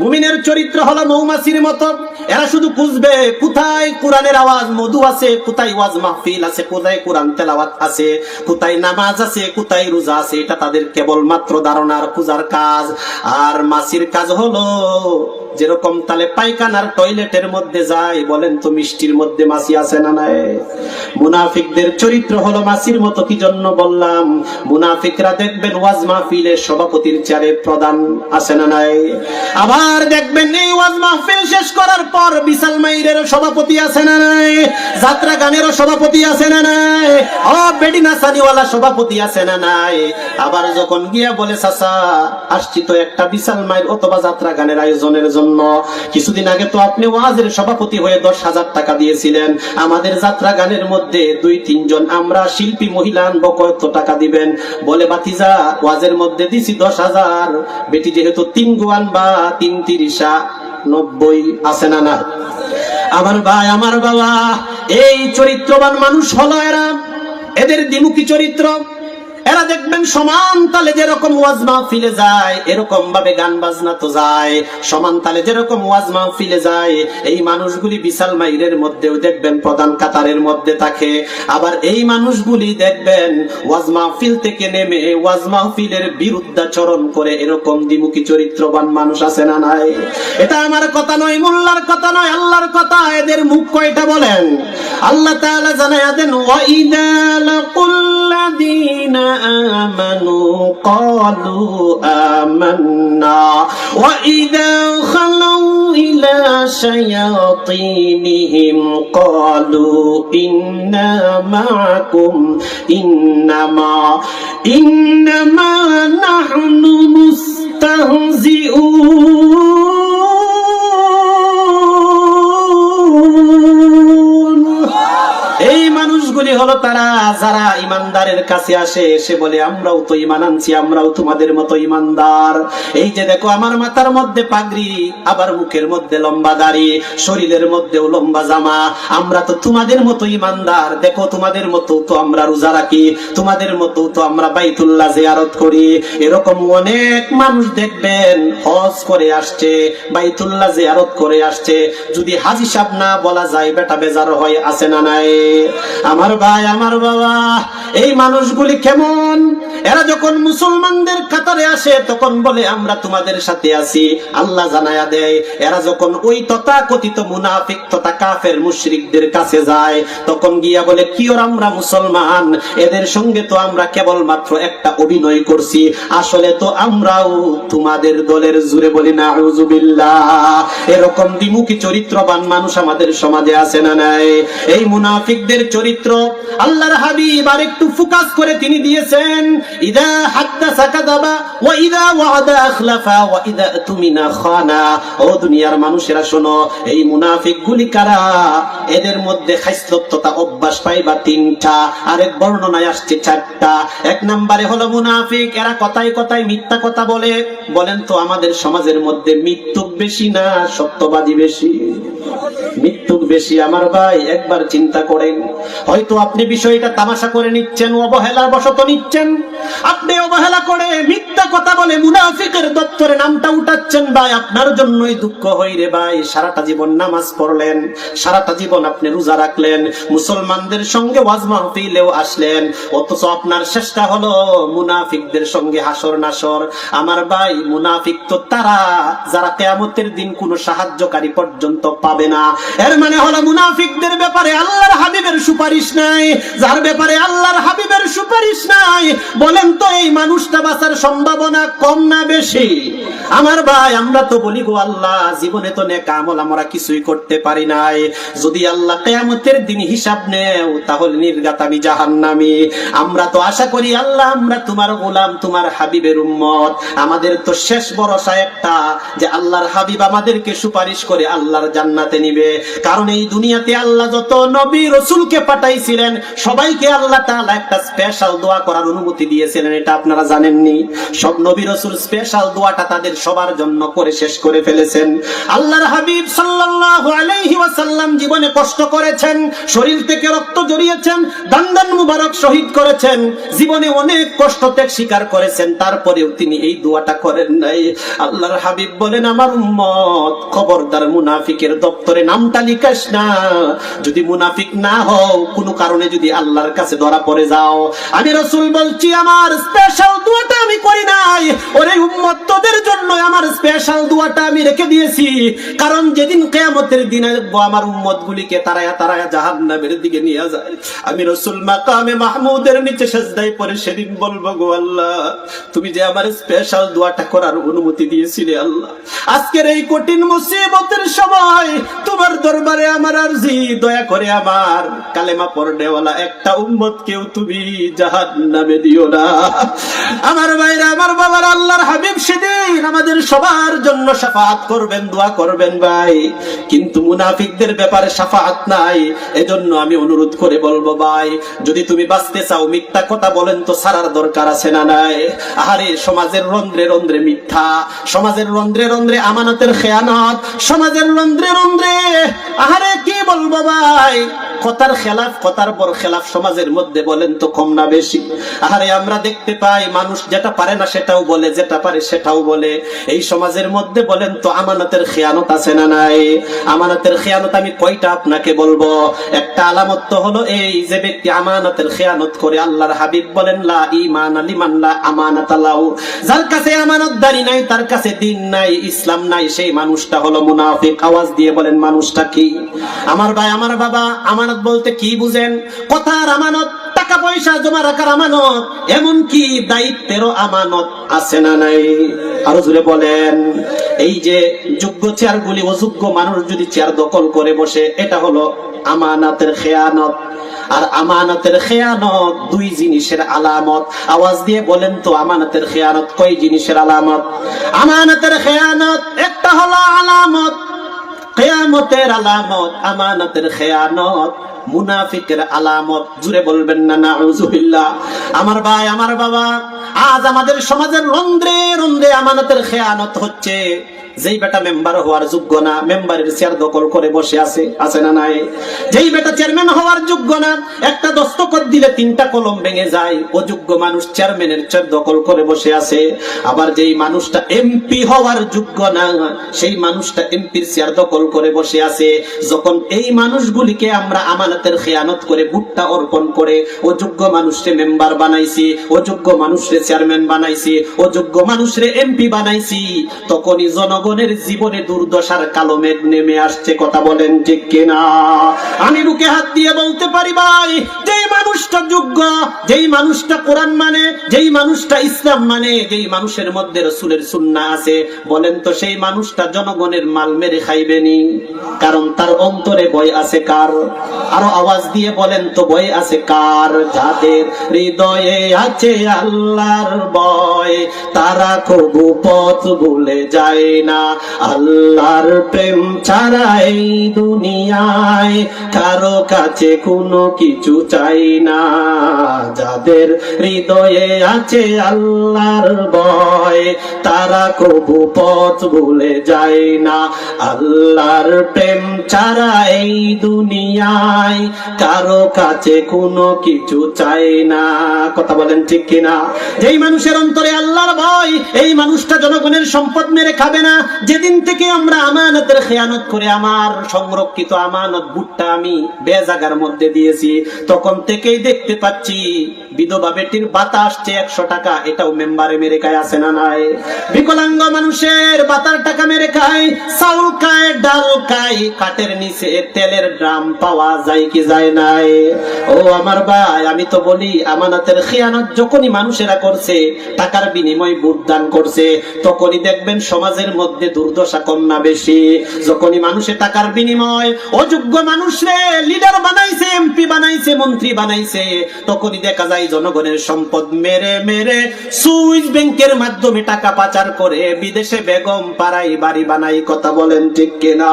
মুমিনের চরিত্র হলো মৌমাছির মতো, এরা শুধু খুঁজবে কোথায় কোরআনের আওয়াজ মধু আছে, কোথায় ওয়াজ মাহফিল আছে, কোথায় কোরআন তেলাওয়াত আছে, কোথায় নামাজ আছে, কোথায় রোজা আছে। এটা তাদের কেবল মাত্র ধারণার পূজার কাজ। আর মাছির কাজ হলো যেরকম তালে পায়খানার টয়লেটের মধ্যে যায়, বলেন তো মিষ্টির মধ্যে মাছি আছে না নাই? মুনাফিকদের চরিত্র হলো মাছির মতো। কি জন্য বললাম? মুনাফিকরা দেখবেন ওয়াজ মাহফিলের সভাপতির চেয়ারে প্রধান আছে না নাই? আবার দেখবেন এই ওয়াজ মাহফিল শেষ করার পর বিশাল মাইরের সভাপতি আছে না নাই? যাত্রা গানেরও সভাপতি আছে না নাই? ও বেডি নাসানিওয়ালা সভাপতি আছে না নাই? আবার যখন গিয়া বলে চাচা আসছি তো একটা বিশাল মাইর অথবা যাত্রা গানের আয়োজনের জন্য, কিছুদিন আগে তো আপনি ওয়াজের সভাপতি হয়ে 10,000 টাকা দিয়েছিলেন, আমাদের যাত্রা গানের মধ্যে 2-3 জন আমরা শিল্পী মহিলা আনবো, কত টাকা দিবেন? বলে বাতিজা ওয়াজের মধ্যে দিছি 10,000, বেটি যেহেতু 3 গুয়ান বা 3-3-90 আছে না না? আমার ভাই আমার বাবা, এই চরিত্রবান মানুষ হলো এরা, এদের দ্বিমুখী চরিত্র। এরা দেখবেন সমান তালে যেরকম ওয়াজ মাহফিলে যায় এরকম ভাবে গান বাজনা তো যায়, সমান তালে যেরকম ওয়াজ মাহফিলে যায় এই মানুষগুলি বিশাল মাইরের মধ্যেও দেখবেন প্রধান কাতারের মধ্যে থাকে। আবার এই মানুষগুলি দেখবেন ওয়াজ মাহফিল থেকে নেমে ওয়াজ মাহফিলের বিরুদ্ধাচরণ করে, এরকম দ্বিমুখী চরিত্রবান মানুষ আছে না নাই? এটা আমার কথা নয়, মোল্লার কথা নয়, আল্লাহর কথা। এদের মুখ কয়টা বলেন? আল্লাহ তাআলা জানায়া দেন, ওয়া ইযা লাকুল্লাযীনা آمنوا قالوا آمنا وإذا خلوا إلى شياطينهم قالوا إنا معكم إنما نحن مستهزئون। এই মানুষগুলি হলো তারা যারা ইমানদারের কাছে আসে, এসে বলে আমরাও তো ইমান আনছি, আমরাও তোমাদের মতো ইমানদার। এই যে দেখো আমার মাথার মধ্যে পাগড়ি, আবার মুখের মধ্যে লম্বা দাড়ি, শরীরের মধ্যেও লম্বা জামা, আমরা তো তোমাদের মতো ইমানদার। দেখো তোমাদের মতো তো আমরা রোজা রাখি, তোমাদের মতো তো আমরা বাইতুল্লাহ জিয়ারত করি। এরকম অনেক মানুষ দেখবেন হজ করে আসছে, বাইতুল্লাহ জিয়ারত করে আসছে, যদি হাজী সাহেব না বলা যায় বেটা বেজার হয়, আছে না নাই? আমার ভাই আমার বাবা, এই মানুষগুলি কেমন? এরা যখন মুসলমানদের কাতারে আসে তখন বলে আমরা তোমাদের সাথে আছি, আল্লাহ জানায়া দেয়। এরা যখন ওই তথাকথিত মুনাফিক তথা কাফের মুশরিকদের কাছে যায় তখন গিয়া বলে কি ওর আমরা মুসলমান, এদের সঙ্গে তো আমরা কেবলমাত্র একটা অভিনয় করছি, আসলে তো আমরাও তোমাদের দলের। জুড়ে বলি নাউযুবিল্লাহ। এরকম দ্বিমুখী চরিত্রবান মানুষ আমাদের সমাজে আছে না নাই? এই মুনাফিকদের চরিত্র আল্লাহর হাবিব আর একটু ফোকাস করে তিনি দিয়েছেন, ইদা হাদাসা কাযাবা ওয়া ইদা ওয়া'দা আখলাফা ওয়া ইদা তুমিনা খানা। ও দুনিয়ার মানুষেরা শোনো, এই মুনাফিকগুলি কারা? এদের মধ্যে খাসলত তথা অভ্যাস পাইবা 3টা, আরেক বর্ণনায় আসছে 4টা। এক নম্বরে হলো মুনাফিক, এরা কথায় কথায় মিথ্যা কথা বলে। বলেন তো আমাদের সমাজের মধ্যে মিথ্যুক বেশি না সত্যবাদী বেশি? মিথ্যুক বেশি। আমার ভাই একবার চিন্তা করেন, হয়তো আপনি বিষয়টা তামাশা করে নিচ্ছেন, অবহেলার বশত নিচ্ছেন, আপনি অবহেলা করে মিথ্যা কথা বলে মুনাফিকের দপ্তরে নামটা উঠাচ্ছেন। ভাই আপনার জন্যই দুঃখ হয় রে ভাই। সারাটা জীবন নামাজ পড়লেন, সারাটা জীবন আপনি রোজা রাখলেন, মুসলমানদের সঙ্গে ওয়াজ মাহফিলেও আসলেন, অথচ আপনার শেষটা হলো মুনাফিকদের সঙ্গে হাসর নাসর। আমার ভাই মুনাফিক তো তারা যারা কিয়ামতের দিন কোনো সাহায্যকারী পর্যন্ত পাবে না। এর মানে হলো মুনাফিকদের ব্যাপারে আল্লাহর হাবিবের সুপারিশ নাই, যার ব্যাপারে আল্লাহর হাবিবের সুপারিশ নাই। বলেন তো এই মানুষটা বাঁচার সম্ভাবনা কম না বেশি? আমার ভাই আমরা তো বলি গো আল্লাহ জীবনে তো নেক আমল আমরা কিছুই করতে পারি নাই, যদি আল্লাহ কিয়ামতের দিন হিসাব নেও তাহলে নির্ঘাত আমি জাহান্নামী। আমরা তো আশা করি আল্লাহ আমরা তোমার গোলাম, তোমার হাবিবের উম্মত, আমাদের তো শেষ ভরসা একটা যে আল্লাহর হাবিব আমাদেরকে সুপারিশ করে আল্লাহর জান্নাতে নিবে। কারণ এই দুনিয়াতে আল্লাহ যত নবী রাসূলকে পাঠাইছিলেন সবাইকে আল্লাহ তাআলা একটা স্পেশাল দোয়া করার অনুমতি দিয়েছিলেন, এটা আপনারা জানেননি? সব নবী রাসূল স্পেশাল দোয়াটা তাদের সবার জন্য করে শেষ করে ফেলেছেন। আল্লাহর হাবিব সাল্লাল্লাহু আলাইহি ওয়াসাল্লাম জীবনে কষ্ট করেছেন, শরীর থেকে রক্ত ঝরিয়েছেন, দান্দান মুবারক শহীদ করেছেন, জীবনে অনেক কষ্ট ত্যাগ স্বীকার করেছেন, তারপরেও তিনি এই দোয়াটা করেন নাই। আল্লাহর হাবিব বলেন, আমার উম্মত খবরদার মুনাফিকের দপ্তরে নামটা লিখাস না। যদি মুনাফিক না হও, কোনো কারণে যদি আল্লাহর কাছে ধরা পড়ে যাও, আমি রাসূল বলছি আমার স্পেশাল দোয়াটা আমি করি নাই। ওরে উম্মত, তোদের জন্য আমার স্পেশাল দোয়াটা আমি রেখে দিয়েছি, কারণ যেদিন কিয়ামতের দিনে দেখবো আমার উম্মত গুলিকে তারায়া তারায়া জাহান্নামের দিকে নিয়ে যায়, আমি রাসূল মাকামে মাহমুদের নিচে সিজদায় পড়ে সেদিন বলবো, গো আল্লাহ, তুমি যে আমার স্পেশাল দোয়াটা করার অনুমতি দিয়েছিলে আল্লাহ, আজকের এই কঠিন মুসিবতের সময় তোমার দরবারে আমার আরজি, দয়া করে আমার কালেমা পড়নেওয়ালা একটা উম্মতকেও তুমি জাহান্নামে দিও না। আমার ভাইরা, আমার বাবার, আল্লাহর হাবিব সেদিন আমাদের সবার জন্য শাফাআত করবেন, দোয়া করবেন ভাই, কিন্তু মুনাফিকদের ব্যাপারে শাফাআত নাই। এজন্য আমি অনুরোধ করে বলবো ভাই, যদি তুমি বাঁচতে চাও, মিথ্যা কথা বলেন তো ছাড়ার দরকার আছে না নাই? আরে সমাজের রন্ধ্রে রন্ধ্রে মিথ্যা, সমাজের রন্ধ্রে রন্ধ্রে আমানতের খেয়ানত, সমাজের রন্ধ্রে রন্ধ্রে, আরে কি বলবো ভাই, কথার খেলাফ, কথার বড় খেলাফ সমাজের মধ্যে বলেন তো কম না বেশি? আরে আমরা দেখতে পাই মানুষ যেটা পারে না সেটাও বলে, যেটা পারে সেটাও বলে। এই সমাজের মধ্যে বলেন তো আমানতের খেয়ানত আছে না নাই? আমানতের খেয়ানত আমি কয়টা আপনাকে বলবো? একটা আলামত তো হলো এই যে ব্যক্তি আমানতের খেয়ানত করে, আল্লাহর হাবিব বলেন, লা ঈমান লিমান লা আমানাতা লাহু, যার কাছে আমানতদারি নাই, তার কাছে দ্বীন নাই, ইসলাম নাই, সেই মানুষটা হলো মুনাফিক। আওয়াজ দিয়ে বলেন মানুষটা কি? আমার ভাই, আমার বাবা, আমানত বলতে কি বুঝেন? কথার আমানত, টাকা পয়সা জমা রাখার আমানত, এমন কি দায়িত্বেরও আমানত আছে না নাই? আরো জোরে বলেন। এই যে যোগ্য চেয়ারগুলি অযোগ্য মানুষ যদি চেয়ার দখল করে বসে, এটা হলো আমানতের খেয়ানত। আর আমানতের খেয়ানত দুই জিনিসের আলামত। আওয়াজ দিয়ে বলেন তো আমানতের খেয়ানত কয় জিনিসের আলামত? আমানতের খেয়ানত একটা হলো আলামত কিয়ামতের আলামত, আমানতের খেয়ানত মুনাফিকের আলামত। জুড়ে বলবেন না নাউযুবিল্লাহ। আমার ভাই, আমার বাবা, আজ আমাদের সমাজের রন্ধ্রে রন্ধ্রে আমানতের খেয়ানত হচ্ছে। যেই বেটা মেম্বার হওয়ার যোগ্য না, মেম্বারের চেয়ার দখল করে বসে আছে, আছে না নাই? যেই বেটা চেয়ারম্যান হওয়ার যোগ্য না, একটা দস্তখত দিলে 3টা কলম ভেঙে যায়, অযোগ্য মানুষ চেয়ারম্যানের চেয়ার দখল করে বসে আছে। আবার যেই মানুষটা এমপি হওয়ার যোগ্য না, সেই মানুষটা এমপির চেয়ার দখল করে বসে আছে। যখন এই মানুষগুলিকে আমরা আমানতের খেয়ানত করে ভুট্টা অর্পণ করে অযোগ্য মানুষরে মেম্বার বানাইছি, অযোগ্য মানুষরে চেয়ারম্যান বানাইছি, অযোগ্য মানুষরে এমপি বানাইছি, তখনই জনগণের জীবনে দুর্দশার কালো মেঘ নেমে আসছে। কথা বলেন ঠিক কিনা? আমি বুকে হাত দিয়ে বলতে পারি ভাই, যেই মানুষটা যোগ্য, যেই মানুষটা কোরআন মানে, যেই মানুষটা ইসলাম মানে, যেই মানুষের মধ্যে রাসূলের সুন্নাহ আছে, বলেন তো সেই মানুষটা জনগণের মাল মেরে খাইবেনি? কারণ তার অন্তরে ভয় আছে কার? আরো আওয়াজ দিয়ে বলেন তো ভয় আছে কার? যাদের হৃদয়ে আছে আল্লাহর ভয়, তারা কবু পথ ভুলে যায় না। আল্লাহর প্রেম ছাড়া এই দুনিয়ায় কারো কাছে কোনো কিছু চাই না। যাদের হৃদয়ে আছে আল্লাহর ভয়, তারা কবু পথ ভুলে যায় না। আল্লাহর প্রেম ছাড়া এই দুনিয়ায় কারো কাছে কোনো কিছু চাই না। কথা বলেন ঠিক কিনা? যেই মানুষের অন্তরে আল্লাহর ভয়, এই মানুষটা জনগণের সম্পদ মেরে খাবে না। যেদিন থেকে আমরা আমানতের খেয়ানত করে আমার সংরক্ষিত আমানত ভুট্টা আমি বেজাগার মধ্যে দিয়েছি, তখন থেকেই দেখতে পাচ্ছি বিধবা বেটির ভাতা আসছে 100 টাকা, এটাও মেম্বারে মেরে খায়, আছে না নাই? বিকলাঙ্গ মানুষের ভাতার টাকা মেরে খায়, চাউল খায়, ডাল খায়, কাঠের নিচে তেলের ড্রাম পাওয়া যায় কি যায় নাই? ও আমার ভাই, আমি তো বলি আমানতের খেয়ানত যখনই মানুষেরা করছে, টাকার টাকার বিনিময়ে ভোট দান করছে, তখনই দেখবেন সমাজের মধ্যে দুর্দশা কম না বেশি। যখনই মানুষের টাকার বিনিময় অযোগ্য মানুষরে লিডার বানাইছে, এমপি বানাইছে, মন্ত্রী বানাইছে, তখনই দেখা যায় জনগণের সম্পদ মেরে মেরে সুইস ব্যাংকের মাধ্যমে টাকা পাচার করে বিদেশে বেগম পাড়াই বাড়ি বানাই। কথা বলেন ঠিক কিনা?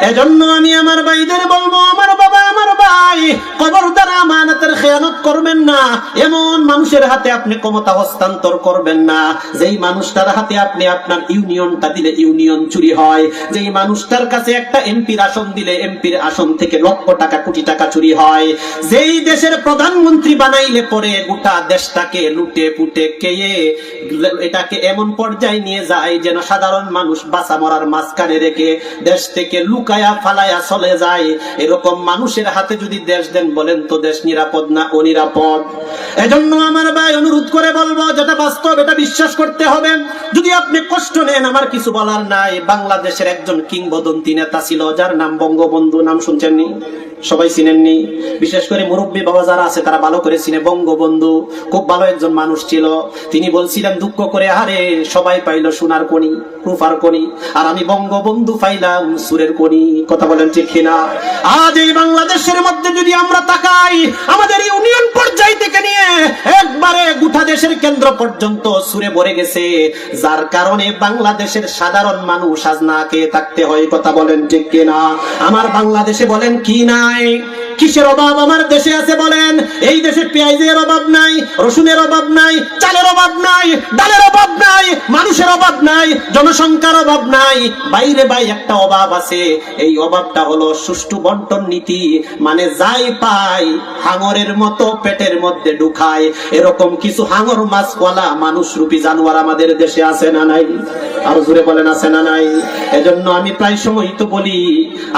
এজন্য আমি আমার ভাইদের বলবো, আমার বাবা, আমার ভাই, খবরদার আমানতের খেয়ানত করবেন না। এমন মানুষের হাতে আপনি ক্ষমতা হস্তান্তর করবেন না যেই মানুষটার হাতে আপনি আপনার ইউনিয়নটা দিলে ইউনিয়ন চুরি হয়, যেই মানুষটার কাছে একটা এমপির আসন দিলে এমপির আসন থেকে লক্ষ টাকা কোটি টাকা চুরি হয়, যেই দেশের প্রধানমন্ত্রী বানাইলে পরে গোটা দেশটাকে লুটে পুটে খেয়ে এটাকে এমন পর্যায়ে নিয়ে যায় যেন সাধারণ মানুষ বাঁচা মরার মাঝখানে রেখে দেশ থেকে লুকায়া ফালায়া চলে যায়। এরকম মানুষের হাতে যদি দেশ দেন, বলেন তো দেশ নিরাপদ না অনিরাপদ? এজন্য আমার ভাই অনুরোধ করে বলবো, যেটা বাস্তব এটা বিশ্বাস করতে হবে। যদি আপনি কষ্ট নেন, আমার কিছু বলার নাই। বাংলাদেশের একজন কিংবদন্তি নেতা ছিল যার নাম বঙ্গবন্ধু। নাম শুনছেননি? সবাই চিনেননি? বিশেষ করে মুরব্বী বাবা যারা আছে তারা ভালো করে চিনে। বঙ্গবন্ধু খুব ভালো একজন মানুষ ছিল। তিনি বলছিলেন দুঃখ করে, আরে সবাই পাইল সোনার কণি, রূপার কণি, আর আমি বঙ্গবন্ধু পাইলাম সুরের কণি। কথা বলেন ঠিক কিনা? আজ এই বাংলাদেশের মধ্যে যদি আমরা তাকাই, আমাদের ইউনিয়ন পর্যায় থেকে নিয়ে একবারে গোটা দেশের কেন্দ্র পর্যন্ত সুরে ভরে গেছে, যার কারণে বাংলাদেশের সাধারণ মানুষ আজ না খেয়ে থাকতে হয়। কথা বলেন ঠিক কিনা? আমার বাংলাদেশে বলেন কি নাই? কিসের অভাব আমার দেশে আছে বলেন? এই দেশে পেঁয়াজের অভাব নাই, রসুনের অভাব নাই, চালের অভাব নাই, ডালের অভাব নাই, মানুষের অভাব নাই, জনসংখ্যার অভাব নাই। বাইরে ভাই একটা অভাব আছে, এই অভাবটা হলো সুষ্ঠু বন্টন নীতি। মানে যাই পাই হাঙরের মতো পেটের মধ্যে ঢুকায়, এরকম কিছু হাঙর মাছওয়ালা মানুষ রূপী জানোয়ার আমাদের দেশে আছে না নাই? আর জোরে বলেন আছে না নাই? এজন্য আমি প্রায় সময় তো বলি,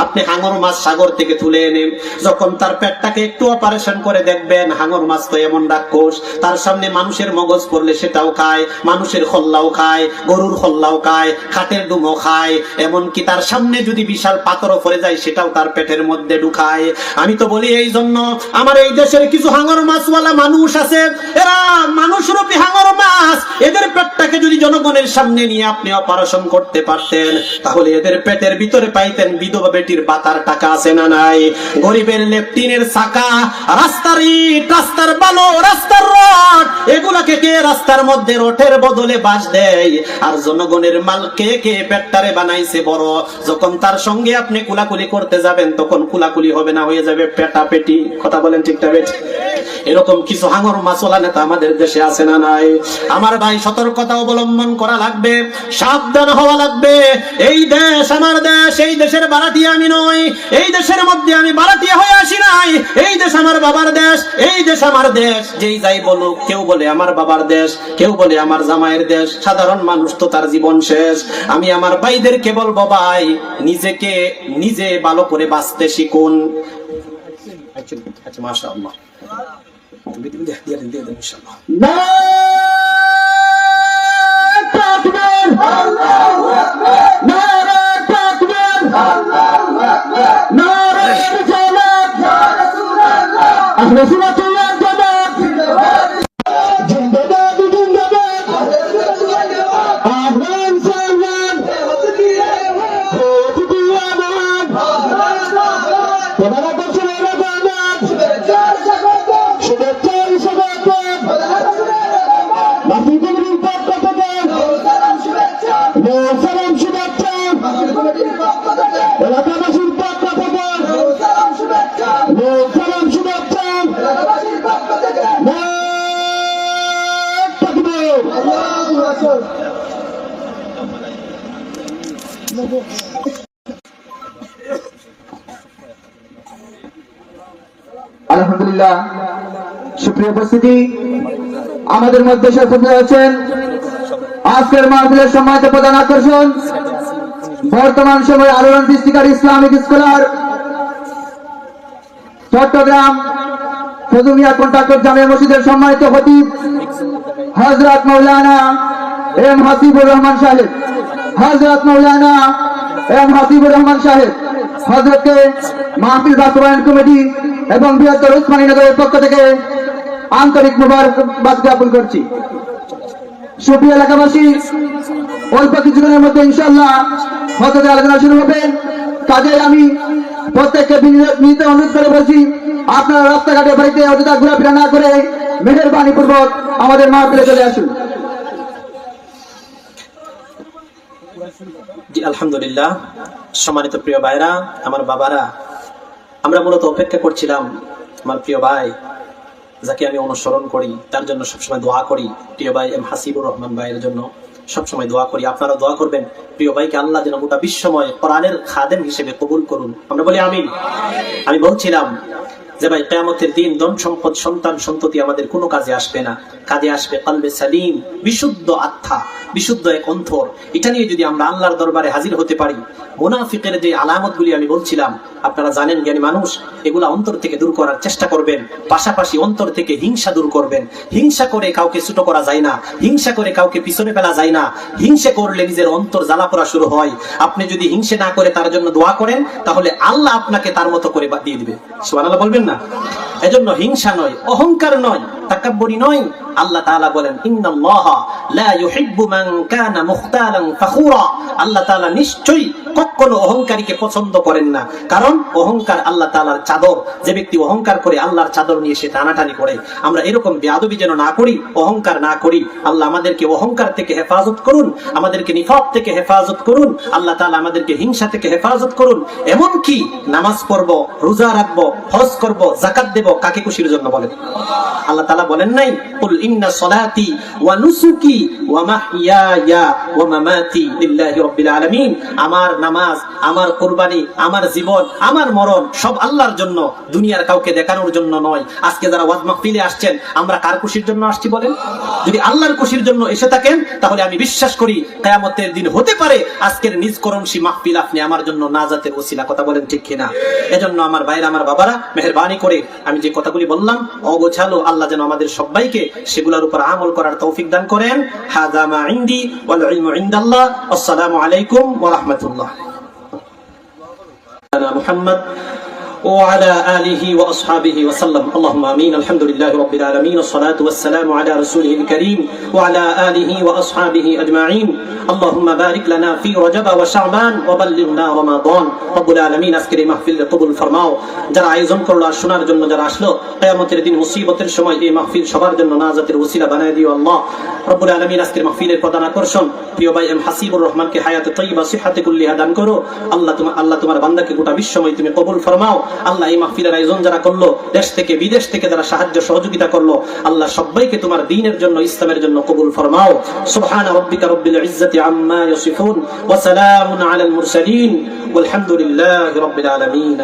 আপনি হাঙর মাছ সাগর থেকে তুলে এনে যখন তার পেটটাকে একটু অপারেশন করে দেখবেন, হাঙর মাছ তো এমন রাক্ষস, তার সামনে মানুষের মগজ পড়লে সেটাও খায়, মানুষের খল্লাও খায়, গরুর খল্লাও খায়, খাটের ডুমও খায়, এমনকি তার সামনে যদি বিশাল পাথরও পড়ে যায় সেটাও তার পেটের মধ্যে ঢুকায়। আমি তো বলি এই জন্য আমার এই দেশের কিছু হাঙর মাছওয়ালা মানুষ আছে, এরা মানুষরূপী হাঙর মাছ, এদের পেটটাকে যদি জনগণের সামনে নিয়ে আপনি অপারেশন করতে পারতেন, তাহলে এদের পেটের ভিতরে পাইতেন বিধবা বেটির বাতার টাকা আছে না নাই? গরিবের লেফটিনের চাকা, রাস্তার ইট, রাস্তার বালো, রাস্তার রড, এগুলাকে কে রাস্তার মধ্যে রোটের বদলে বাস দেয়? আর জনগণের মাল কে কে পেটটারে বানাইছে বড়। যখন তার সঙ্গে আপনি কুলাকুলি করতে যাবেন, তখন কুলাকুলি হবে না, হয়ে যাবে পেটা পেটি। কথা বলেন ঠিক না বেটি? এরকম কিছু হাঙর মাছওয়ালা নেতা আমাদের দেশে আছে না নাই? আমার ভাই সতর্কতা অবলম্বন করা লাগবে, সাবধান হওয়া লাগবে। এই দেশ আমার দেশ, এই দেশের বাড়াটিয়া আমি নই, এই দেশের মধ্যে আমি বাড়াটিয়া হয়ে আসি নাই। এই দেশ আমার বাবার দেশ, এই দেশ আমার দেশ। যেই যাই বলুক, কেউ বলে আমার বাবার দেশ, কেউ বলে আমার জামাইয়ের দেশ, সাধারণ মানুষ তো তার জীবন শেষ। আমি আমার ভাইদেরকে বলবো, ভাই নিজেকে নিজে ভালো করে বাঁচতে শিখুন। আচ্ছা মাশাআল্লাহ, তুমি দিয়ে দেন ইনশাআল্লাহ। আল্লাহু আকবার, নারে তাকবীর, আল্লাহু আকবার, নারে রিসালাত, ইয়া রাসূলুল্লাহ, আহলে সুন্নাতুল জামাত, জিন্দাবাদ, জিন্দাবাদ, আহলান সালাম, তোমারা বছর রমাদান, শুভেচ্ছা স্বাগতম, শুভেচ্ছা স্বাগতম, মাসিদের পক্ষ থেকে সালাম শুভেচ্ছা, সালাম শুভেচ্ছা, কমিটির পক্ষ থেকে, এলাকাবাসীর পক্ষ থেকে সালাম শুভেচ্ছা, সালাম শুভেচ্ছা, এলাকাবাসীর পক্ষ থেকে তাকবীর, আল্লাহু আকবার। আলহামদুলিল্লাহ, সুপ্রিয় উপস্থিতি, আমাদের মধ্যে উপস্থিত আছেন আজকের মাহফিলের সম্মানিত প্রধান আকর্ষণ, বর্তমান সময়ে আলোড়ন সৃষ্টিকারী ইসলামিক স্কলার, চট্টগ্রাম ফজুমিয়া কন্ট্রাক্টর জামিয়া মসজিদের সম্মানিত খতিব হযরত মাওলানা এম হাসিবুর রহমান সাহেব, হযরত মাওলানা এম হাসিবুর রহমান সাহেব হযরতকে মাহফিল বাস্তবায়ন কমিটি এবং বৃহত্তর উসমানী নগরের পক্ষ থেকে আন্তরিক মুবারকবাদ জ্ঞাপন করছি। সুপ্রিয় এলাকাবাসী, অল্প কিছুক্ষণের মধ্যে ইনশাআল্লাহ হজরতের আলোচনা শুরু হবে। কাজে আমি প্রত্যেককে বিনীত অনুরোধ করে বলছি, আপনারা রাস্তাঘাটে বাড়িতে অযথা ঘোরাফেরা না করে মেহেরবানি পূর্বক আমাদের মাহফিলে চলে আসুন। জি আলহামদুলিল্লাহ। সম্মানিত প্রিয় ভাইরা, আমার বাবারা, আমরা মূলত অপেক্ষা করছিলাম আমার প্রিয় ভাই যাকে আমি অনুসরণ করি, তার জন্য সবসময় দোয়া করি। প্রিয় ভাই এম হাসিবুর রহমান ভাইয়ের জন্য সবসময় দোয়া করি। আপনারা দোয়া করবেন প্রিয় ভাইকে আল্লাহ যেন গোটা বিশ্বময় কোরআনের খাদেম হিসেবে কবুল করুন। আমরা বলি আমিন। আমি বলছিলাম যে ভাই কিয়ামতের দিন ধন সম্পদ সন্তান সন্ততি আমাদের কোনো কাজে আসবে না, কাজে আসবে কলবে সালিম, বিশুদ্ধ আত্মা, বিশুদ্ধ এক অন্তর। এটা নিয়ে যদি আমরা আল্লাহর দরবারে হাজির হতে পারি, মুনাফিকের যে আলামতগুলি আমি বলছিলাম, আপনারা জানেন জ্ঞানী মানুষ, এগুলা অন্তর থেকে দূর করার চেষ্টা করবেন। পাশাপাশি অন্তর থেকে হিংসা দূর করবেন। হিংসা করে কাউকে ছোট করা যায় না, হিংসা করে কাউকে পিছনে ফেলা যায় না। হিংসা করলে নিজের অন্তর জ্বালা পোড়া শুরু হয়। আপনি যদি হিংসা না করে তার জন্য দোয়া করেন, তাহলে আল্লাহ আপনাকে তার মতো করে দিয়ে দিবে। সুবহানাল্লাহ বলবেন না? এজন্য হিংসা নয়, অহংকার নয়, তাকাব্বুরি নয়। আল্লাহ তাআলা বলেন, ইন্নাল্লাহা লা ইউহিব্বু মান কানা মুখতালান ফাখুরা। আল্লাহ তাআলা নিশ্চয়ই কখনো অহংকারীকে পছন্দ করেন না, কারণ অহংকার আল্লাহ তাআলার চাদর। যে ব্যক্তি অহংকার করে আল্লাহর চাদর নিয়ে সে টানাটানি করে। আমরা এরকম বেয়াদবি যেন না করি, অহংকার না করি। আল্লাহ আমাদেরকে অহংকার থেকে হেফাজত করুন, আমাদেরকে নিফাক থেকে হেফাজত করুন। আল্লাহ তাআলা আমাদেরকে হিংসা থেকে হেফাজত করুন। এমন কি নামাজ পড়বো, রোজা রাখবো, হজ করব, যাকাত দেব, কাকে খুশির জন্য বলেন? আল্লাহ তাআলা বলেন নাই, কুল ইন্না সলাতি ওয়া নুসুকি ওয়া মাহইয়ায়া ওয়া মামাতি লিল্লাহি রাব্বিল আলামিন। আমার নামাজ, আমার কুরবানি, আমার জীবন, আমার মরণ সব আল্লাহর জন্য, দুনিয়ার কাউকে দেখানোর জন্য নয়। আজকে যারা ওয়াজ মাহফিলে আসছেন, আমরা কার খুশির জন্য আসছি বলেন? যদি আল্লাহর খুশির জন্য এসে থাকেন, তাহলে আমি বিশ্বাস করি কিয়ামতের দিন হতে পারে আজকের নিজকরণশী মাহফিল আপনি আমার জন্য নাজাতের ওসিলা। কথা বলেন ঠিক কিনা? এজন্য আমার ভাইরা, আমার বাবারা, মেহেরবানি করে আমি যে কথাগুলি বললাম অগোছালো, আল্লাহ যেন আমাদের সবাইকে সেগুলোর উপর আমল করার তৌফিক দান করেন। হাযা মা ইনদি ওয়াল ইলমু ইনদাল্লাহ। আসসালামু আলাইকুম ওয়া রাহমাতুল্লাহ। মুহাম্মদ وعلى آله وأصحابه وسلم. اللهم آمين. الحمد لله رب العالمين، والصلاة والسلام على رسوله الكريم وعلى آله وأصحابه أجمعين. اللهم بارك لنا في رجب وشعبان وبلغنا رمضان. رب العالمين আজকের এই মাহফিল কবুল ফরমাও। যারা আয়োজন করলো আর শোনার জন্য যারা আসলো, কিয়ামতের দিন মুসিবতের সময় এই মাহফিল সবার জন্য নাজাতের ওসিলা বানায় দিও আল্লাহ। রব্বুল আলামিন আজকের মাহফিলের প্রধান আকর্ষণ প্রিয় ভাই এম হাসিবুর রহমানকে হায়াতে তয়্যিবা সিহহাতে কুল্লিহা দান করো। আল্লাহ তোমার বান্দাকে গোটা বিশ্বময় তুমি কবুল ফরমাও। আল্লাহ এই মাহফিলের আয়োজন যারা করলো, দেশ থেকে বিদেশ থেকে যারা সাহায্য সহযোগিতা করলো, আল্লাহ সবাইকে তোমার দ্বীনের জন্য, ইসলামের জন্য কবুল ফরমাও। সুবহানা রাব্বিকা রাব্বিল ইজ্জাতি আম্মা ইয়াসিফুন ওয়া সালামুন আলাল মুরসালিন ওয়ালহামদুলিল্লাহি রাব্বিল আলামিন।